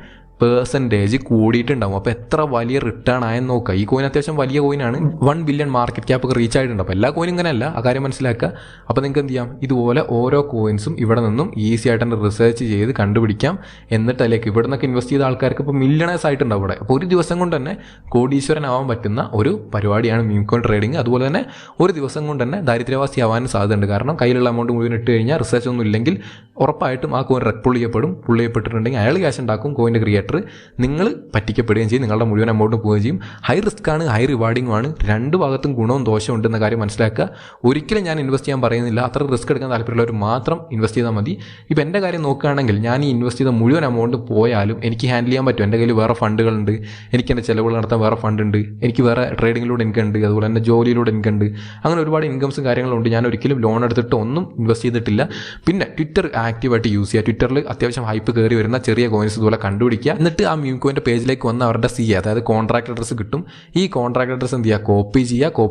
പെർസെൻറ്റേജ് കൂടിയിട്ടുണ്ടാവും. അപ്പോൾ എത്ര വലിയ റിട്ടേൺ ആയെന്ന് നോക്കുക. ഈ കോയിൻ അത്യാവശ്യം വലിയ കോയിനാണ്, 1 ബില്യൺ മാർക്കറ്റ് ക്യാപ്പ് ഒക്കെ റീച്ച് ആയിട്ടുണ്ട്. അപ്പോൾ എല്ലാ കോയിനും ഇങ്ങനെയല്ല, ആ കാര്യം മനസ്സിലാക്കുക. അപ്പോൾ നിങ്ങൾക്ക് എന്ത് ചെയ്യാം, ഇതുപോലെ ഓരോ കോയിൻസും ഇവിടെ നിന്നും ഈസി ആയിട്ട് തന്നെ റിസർച്ച് ചെയ്ത് കണ്ടുപിടിക്കാം. എന്നിട്ട് അതിലേക്ക് ഇവിടെ നിന്നൊക്കെ ഇൻവെസ്റ്റ് ചെയ്ത ആൾക്കാർക്ക് ഇപ്പോൾ മില്യണേഴ്സ് ആയിട്ടുണ്ട് അവിടെ. അപ്പോൾ ഒരു ദിവസം കൊണ്ട് തന്നെ കോടീശ്വരനാവാൻ പറ്റുന്ന ഒരു പരിപാടിയാണ് മീം കോയിൻ ട്രേഡിംഗ്. അതുപോലെ തന്നെ ഒരു ദിവസം കൊണ്ട് തന്നെ ദാരിദ്ര്യവാസി ആവാനും സാധ്യതയുണ്ട്. കാരണം കയ്യിലുള്ള എമൗണ്ട് മുഴുവൻ ഇട്ട് കഴിഞ്ഞാൽ റിസർച്ച് ഒന്നും ഇല്ലെങ്കിൽ ഉറപ്പായിട്ടും ആ കോയിൻ പുൾ ചെയ്യപ്പെട്ടിട്ടുണ്ടെങ്കിൽ അയാൾ ക്യാഷ് ഉണ്ടാക്കും, കോയിൻ്റെ ക്രിയേറ്റർ. നിങ്ങൾ പറ്റിക്കപ്പെടുകയും ചെയ്യും, നിങ്ങളുടെ മുഴുവൻ എമൗണ്ട് പോവുകയും ചെയ്യും. ഹൈ റിസ്ക് ആണ്, ഹൈ റിവാർഡിംഗ് ആണ്. രണ്ട് ഭാഗത്തും ഗുണവും ദോഷവും ഉണ്ടെന്ന കാര്യം മനസ്സിലാക്കുക. ഒരിക്കലും ഞാൻ ഇൻവെസ്റ്റ് ചെയ്യാൻ പറയുന്നില്ല, അത്ര റിസ്ക് എടുക്കാൻ താല്പര്യമുള്ളവർ മാത്രം ഇൻവെസ്റ്റ് ചെയ്താൽ മതി. ഇപ്പോൾ എൻ്റെ കാര്യം നോക്കുകയാണെങ്കിൽ ഞാൻ ഈ ഇൻവെസ്റ്റ് ചെയ്ത മുഴുവൻ എമൗണ്ട് പോയാലും എനിക്ക് ഹാൻഡിൽ ചെയ്യാൻ പറ്റും. എൻ്റെ കയ്യിൽ വേറെ ഫണ്ടുകളുണ്ട്, എനിക്ക് എൻ്റെ ചിലവുകൾ നടത്താൻ വേറെ ഫണ്ടുണ്ട്, എനിക്ക് വേറെ ട്രേഡിങ്ങിലൂടെ ഇൻകം ഉണ്ട്, അതുപോലെ തന്നെ ജോലിയിലൂടെ ഇൻകം ഉണ്ട്. അങ്ങനെ ഒരുപാട് ഇൻകംസും കാര്യങ്ങളുണ്ട്. ഞാൻ ഒരിക്കലും ലോൺ എടുത്തിട്ട് ഒന്നും ഇൻവെസ്റ്റ് ചെയ്തിട്ടില്ല. പിന്നെ ട്വിറ്റർ ആക്റ്റീവായിട്ട് യൂസ് ചെയ്യുക. ട്വിറ്ററിൽ അത്യാവശ്യം ഹൈപ്പ് കയറി വരുന്ന ചെറിയ കോയിൻസ് ഇതുപോലെ കണ്ടുപിടിക്കുക. എന്നിട്ട് ആ മീം കോയിൻ്റെ പേജിലേക്ക് വന്ന് അവരുടെ അതായത് കോൺട്രാക്ട് അഡ്രസ്സ് കിട്ടും. ഈ കോൺട്രാക്ട് അഡ്രസ്സ് എന്ത് ചെയ്യുക, കോപ്പി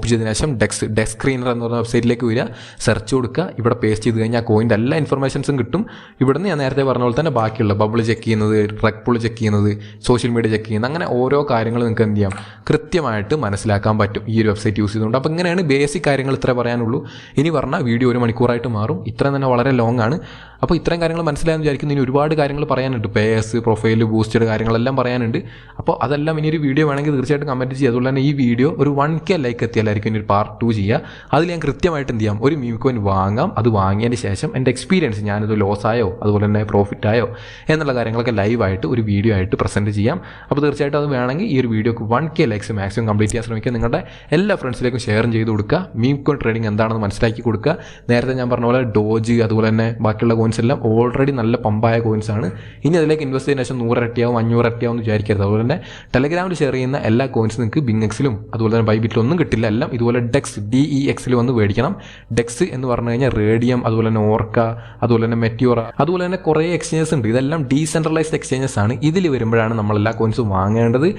ചെയ്തതിനു ശേഷം ഡെക്സ് സ്ക്രീനർ എന്ന് പറഞ്ഞ വെബ്സൈറ്റിലേക്ക് വരിക, സെർച്ച് കൊടുക്കുക, ഇവിടെ പേസ്റ്റ് ചെയ്ത് കഴിഞ്ഞാൽ കോയിൻ്റെ എല്ലാ ഇൻഫർമേഷൻസും കിട്ടും. ഇവിടുന്ന് ഞാൻ നേരത്തെ പറഞ്ഞ പോലെ തന്നെ ബാക്കിയുള്ള ബബിൾ ചെക്ക് ചെയ്യുന്നത്, റെഗ് പുൾ ചെക്ക് ചെയ്യുന്നത്, സോഷ്യൽ മീഡിയ ചെക്ക് ചെയ്യുന്നത്, അങ്ങനെ ഓരോ കാര്യങ്ങളും നിങ്ങൾക്ക് എന്ത് ചെയ്യാം കൃത്യമായിട്ട് മനസ്സിലാക്കാൻ പറ്റും ഈ ഒരു വെബ്സൈറ്റ് യൂസ് ചെയ്തുകൊണ്ട്. അപ്പോൾ ഇങ്ങനെയാണ് ബേസിക് കാര്യങ്ങൾ ഇത്ര പറയാനുള്ളൂ. ഇനി പറഞ്ഞാൽ വീഡിയോ 1 മണിക്കൂറായിട്ട് മാറും. ഇത്രയും തന്നെ വളരെ ലോങ് ആണ്. അപ്പോൾ ഇത്രയും കാര്യങ്ങൾ മനസ്സിലായെന്ന് വിചാരിക്കുന്നു. ഇനി ഒരുപാട് കാര്യങ്ങൾ പറയാനുണ്ട്, പേയേഴ്സ്, പ്രൊഫൈൽ, ബൂസ്റ്റഡ് കാര്യങ്ങളെല്ലാം പറയാനുണ്ട്. അപ്പോൾ അതെല്ലാം ഇനി ഒരു വീഡിയോ വേണമെങ്കിൽ തീർച്ചയായിട്ടും കമൻറ്റ് ചെയ്യുക. അതുപോലെ തന്നെ ഈ വീഡിയോ ഒരു 1K ലൈക്ക് എത്തിയാലായിരിക്കും ഇനി ഒരു പാർട്ട് 2 ചെയ്യുക. അതിൽ ഞാൻ കൃത്യമായിട്ട് എന്ത് ചെയ്യാം, ഒരു മീം കോയിൻ വാങ്ങാം. അത് വാങ്ങിയതിന് ശേഷം എൻ്റെ എക്സ്പീരിയൻസ്, ഞാനിത് ലോസ് ആയോ അതുപോലെ തന്നെ പ്രോഫിറ്റ് ആയോ എന്നുള്ള കാര്യങ്ങളൊക്കെ ലൈവായിട്ട് ഒരു വീഡിയോ ആയിട്ട് പ്രസൻറ്റ് ചെയ്യാം. അപ്പോൾ തീർച്ചയായിട്ടും അത് വേണമെങ്കിൽ ഈ ഒരു വീഡിയോക്ക് 1K ലൈക്സ് മാക്സിമം കംപ്ലീറ്റ് ചെയ്യാൻ ശ്രമിക്കുക. നിങ്ങളുടെ എല്ലാ ഫ്രണ്ട്സിലേക്കും ഷെയർ ചെയ്ത് കൊടുക്കുക. മീം കോയിൻ ട്രേഡിംഗ് എന്താണെന്ന് മനസ്സിലാക്കി കൊടുക്കുക. നേരത്തെ ഞാൻ പറഞ്ഞ പോലെ ഡോജ് അതുപോലെ തന്നെ ബാക്കിയുള്ള കോയിൻസ് എല്ലാം ഓൾറെഡി നല്ല പമ്പായ കോയിൻസ് ആണ്. ഇനി അതിലേക്ക് ഇൻവെസ്റ്റ് ചെയ്തതിനു ശേഷം 100 ഇരട്ടിയാവും 500 ഇരട്ടിയാവും എന്ന് വിചാരിക്കരുത്. അതുപോലെ തന്നെ ടെലഗ്രാമിൽ ഷെയർ ചെയ്യുന്ന എല്ലാ കോയിൻസും നിങ്ങൾക്ക് ബിങ്എക്സിലും അതുപോലെ തന്നെ ബൈബിറ്റിലും ഒന്നും കിട്ടില്ല. എല്ലാം ഇതുപോലെ DEX വന്ന് മേടിക്കണം. ഡെക്സ് എന്ന് പറഞ്ഞു കഴിഞ്ഞാൽ റേഡിയം, അതുപോലെ തന്നെ ഓർക്ക, അതുപോലെ തന്നെ മെറ്റിയോറ, അതുപോലെ തന്നെ കുറേ എക്സ്ചേഞ്ചസ് ഉണ്ട്. ഇതെല്ലാം ഡീസെൻട്രലൈസ്ഡ് എക്സ്ചേഞ്ചസ് ആണ്. ഇതിൽ വരുമ്പോഴാണ് നമ്മൾ എല്ലാ കോയിൻസും വാങ്ങേണ്ടത്.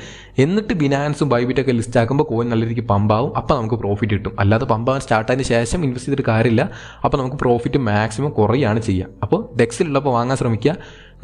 എന്നിട്ട് ബിനാൻസും ബൈബിറ്റൊക്കെ ലിസ്റ്റ് ആക്കുമ്പോൾ കോയിൻ നല്ല രീതിക്ക് പമ്പാവും. അപ്പോൾ നമുക്ക് പ്രോഫിറ്റ് കിട്ടും. അല്ലാതെ പമ്പാവാൻ സ്റ്റാർട്ട് ആയതിനു ശേഷം ഇൻവെസ്റ്റ് ചെയ്തിട്ട് കാര്യമില്ല. അപ്പോൾ നമുക്ക് പ്രോഫിറ്റ് മാക്സിമം കുറയാണ് ചെയ്യുക. അപ്പോൾ ഡെക്സിലുള്ളപ്പോൾ വാങ്ങാൻ ശ്രമിക്കുക.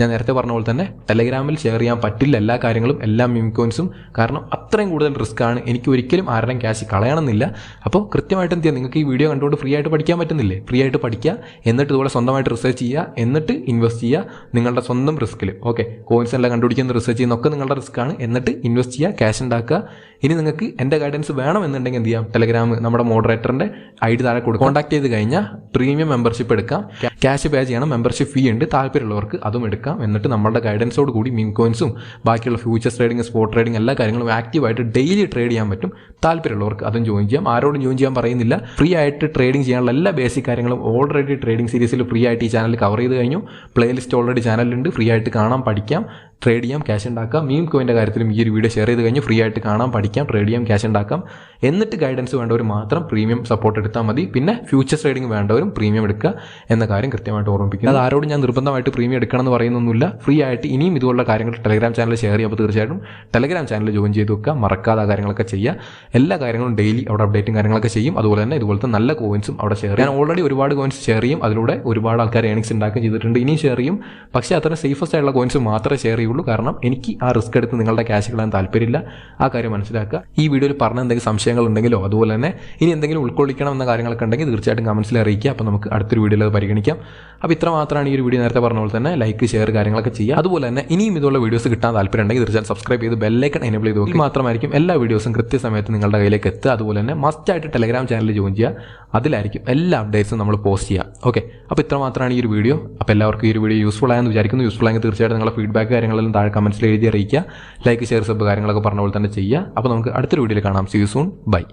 ഞാൻ നേരത്തെ പറഞ്ഞ പോലെ തന്നെ ടെലഗ്രാമിൽ ഷെയർ ചെയ്യാൻ പറ്റില്ല എല്ലാ കാര്യങ്ങളും, എല്ലാ മീം കോയിൻസും. കാരണം അത്രയും കൂടുതൽ റിസ്ക് ആണ്. എനിക്ക് ഒരിക്കലും ആരുടെയും ക്യാഷ് കളയണമെന്നില്ല. അപ്പോൾ കൃത്യമായിട്ട് എന്ത് ചെയ്യുക, നിങ്ങൾക്ക് ഈ വീഡിയോ കണ്ടുകൊണ്ട് ഫ്രീ ആയിട്ട് പഠിക്കാൻ പറ്റുന്നില്ലേ? ഫ്രീ ആയിട്ട് പഠിക്കുക, എന്നിട്ട് ഇതുപോലെ സ്വന്തമായിട്ട് റിസർച്ച് ചെയ്യുക, എന്നിട്ട് ഇൻവെസ്റ്റ് ചെയ്യുക നിങ്ങളുടെ സ്വന്തം റിസ്കിൽ. ഓക്കെ, കോയിൻസ് എല്ലാം കണ്ടുപിടിക്കുന്ന റിസർച്ച് ചെയ്യുന്നൊക്കെ നിങ്ങളുടെ റിസ്ക് ആണ്. എന്നിട്ട് ഇൻവെസ്റ്റ് ചെയ്യുക, ക്യാഷ് ഉണ്ടാക്കുക. ഇനി നിങ്ങൾക്ക് എൻ്റെ ഗൈഡൻസ് വേണമെന്നുണ്ടെങ്കിൽ എന്ത് ചെയ്യാം, ടെലഗ്രാം നമ്മുടെ മോഡറേറ്ററിൻ്റെ ID താഴെ കൊടുക്കുക. കോൺടാക്ട് ചെയ്ത് കഴിഞ്ഞാൽ പ്രീമിയം മെമ്പർഷിപ്പ് എടുക്കാം. ക്യാഷ് പേ ചെയ്യണം, മെമ്പർഷിപ്പ് ഫീ ഉണ്ട്. താല്പര്യമുള്ളവർക്ക് അതും എടുക്കാം. എന്നിട്ട് നമ്മുടെ ഗൈഡൻസോട് കൂടി മീം കോയിൻസും ബാക്കിയുള്ള ഫ്യൂച്ചേഴ്സ് ട്രേഡിംഗ്, സ്പോട്ട് ട്രേഡിംഗ് എല്ലാ കാര്യങ്ങളും ആക്റ്റീവായിട്ട് ഡെയിലി ട്രേഡ് ചെയ്യാൻ പറ്റും. താല്പര്യമുള്ളവർക്ക് അതും ജോയിൻ ചെയ്യാം. ആരോടും ജോയിൻ ചെയ്യാൻ പറയുന്നില്ല. ഫ്രീ ആയിട്ട് ട്രേഡിംഗ് ചെയ്യാനുള്ള എല്ലാ ബേസിക് കാര്യങ്ങളും ഓൾറെഡി ട്രേഡിംഗ് സീരീസിൽ ഫ്രീ ആയിട്ട് ഈ ചാനൽ കവർ ചെയ്ത് കഴിഞ്ഞു. Playlist already ചാനലിലുണ്ട്. ഫ്രീ ആയിട്ട് കാണാം, പഠിക്കാം, ട്രേഡ് ചെയ്യാം, ക്യാഷ് ഉണ്ടാക്കാം. മീം കോയിൻ്റെ കാര്യത്തിലും ഈ ഒരു വീഡിയോ ഷെയർ ചെയ്ത് കഴിഞ്ഞ് ഫ്രീ ആയിട്ട് കാണാം, പഠിക്കാം, ട്രേഡ് ചെയ്യാം, ക്യാഷ് ഉണ്ടാക്കാം. എന്നിട്ട് ഗൈഡൻസ് വേണ്ടവർ മാത്രം പ്രീമിയം സപ്പോർട്ട് എടുത്താൽ മതി. പിന്നെ ഫ്യൂച്ചേഴ്സ് ട്രേഡിംഗ് വേണ്ടവരും പ്രീമിയം എടുക്കുക എന്ന കാര്യം കൃത്യമായിട്ട് ഓർമ്മിപ്പിക്കുക. അത് ആരോടും ഞാൻ നിർബന്ധമായിട്ട് പ്രീമിയം എടുക്കണം എന്ന് പറയുന്നൊന്നുമില്ല. ഫ്രീ ആയിട്ട് ഇനിയും ഇതുപോലുള്ള കാര്യങ്ങൾ ടെലഗ്രാം ചാനൽ ഷെയർ ചെയ്യുമ്പോൾ തീർച്ചയായിട്ടും ടെലഗ്രാം ചാനൽ ജോയിൻ ചെയ്ത് വെക്കുക. മറക്കാതെ ആ കാര്യങ്ങളൊക്കെ ചെയ്യുക. എല്ലാ കാര്യങ്ങളും ഡെയിലി അവിടെ അപ്ഡേറ്റും കാര്യങ്ങളൊക്കെ ചെയ്യും. അതുപോലെ തന്നെ ഇതുപോലത്തെ നല്ല കോയിൻസും അവിടെ ഷെയർ ചെയ്യും. ഞാൻ ഓൾറെഡി ഒരുപാട് കോയിൻസ് ഷെയർ ചെയ്യും. അതിലൂടെ ഒരുപാട് ആൾക്കാർ ഏണിങ്സ് ഉണ്ടാക്കുകയും ചെയ്തിട്ടുണ്ട്. ഇനിയും ഷെയർ ചെയ്യും. പക്ഷേ അത്ര സേഫസ്റ്റ് ആയിട്ടുള്ള കോയിൻസ് മാത്രമേ ഷെയർ ചെയ്യുള്ളൂ. കാരണം എനിക്ക് ആ റിസ്ക് എടുത്ത് നിങ്ങളുടെ ക്യാഷ് കളയാൻ താല്പര്യമില്ല. ആ കാര്യം മനസ്സിലാക്കുക. ഈ വീഡിയോയിൽ പറഞ്ഞ എന്തെങ്കിലും സംശയങ്ങൾ ഉണ്ടെങ്കിലോ അതുപോലെ തന്നെ ഇനി എന്തെങ്കിലും ഉൾക്കൊള്ളിക്കണം എന്ന കാര്യങ്ങളൊക്കെ ഉണ്ടെങ്കിൽ തീർച്ചയായിട്ടും കമൻസിൽ അറിയിക്കുക. അപ്പോൾ നമുക്ക് അടുത്തൊരു വീഡിയോയിൽ അത് പരിഗണിക്കാം. അപ്പോൾ ഇത്ര മാത്രമാണ് ഈ ഒരു വീഡിയോ. നേരത്തെ പറഞ്ഞ പോലെ തന്നെ ലൈക്ക്, ഷെയർ കാര്യങ്ങളൊക്കെ ചെയ്യുക. അതുപോലെ തന്നെ ഇനിയും ഇതുള്ള വീഡിയോസ് കിട്ടാൻ താല്പര്യം ഉണ്ടെങ്കിൽ തീർച്ചയായും സബ്സ്ക്രൈബ് ചെയ്ത് ബെല്ലൈക്കൺ എനേബിൾ ചെയ്ത് നോക്കി മാത്രമായിരിക്കും എല്ലാ വീഡിയോസും കൃത്യസമയത്ത് നിങ്ങളുടെ കയ്യിലേക്ക് എത്തുക. അതുപോലെ തന്നെ മസ്റ്റായിട്ട് ടെലഗ്രാം ചാനൽ ജോയിൻ ചെയ്യുക. അതിലായിരിക്കും എല്ലാ അപ്ഡേറ്റ്സും നമ്മൾ പോസ്റ്റ് ചെയ്യുക. ഓക്കെ, അപ്പോൾ ഇത്ര മാത്രമാണ് ഈ ഒരു വീഡിയോ. അപ്പോൾ എല്ലാവർക്കും ഈ ഒരു വീഡിയോ യൂസ്ഫുൾ ആയെന്ന് വിചാരിക്കുന്നു. യൂസ്ഫുൾ ആയെങ്കിൽ തീർച്ചയായിട്ടും നിങ്ങളുടെ ഫീഡ്ബാക്ക് കാര്യങ്ങളെല്ലാം താഴെ കമൻസിൽ എഴുതി അറിയിക്കുക. ലൈക്ക്, ഷെയർ, സബ് കാര്യങ്ങളൊക്കെ പറഞ്ഞ പോലെ തന്നെ ചെയ്യുക. അപ്പോൾ നമുക്ക് അടുത്തൊരു വീഡിയോയിൽ കാണാം. See you soon. ബൈ.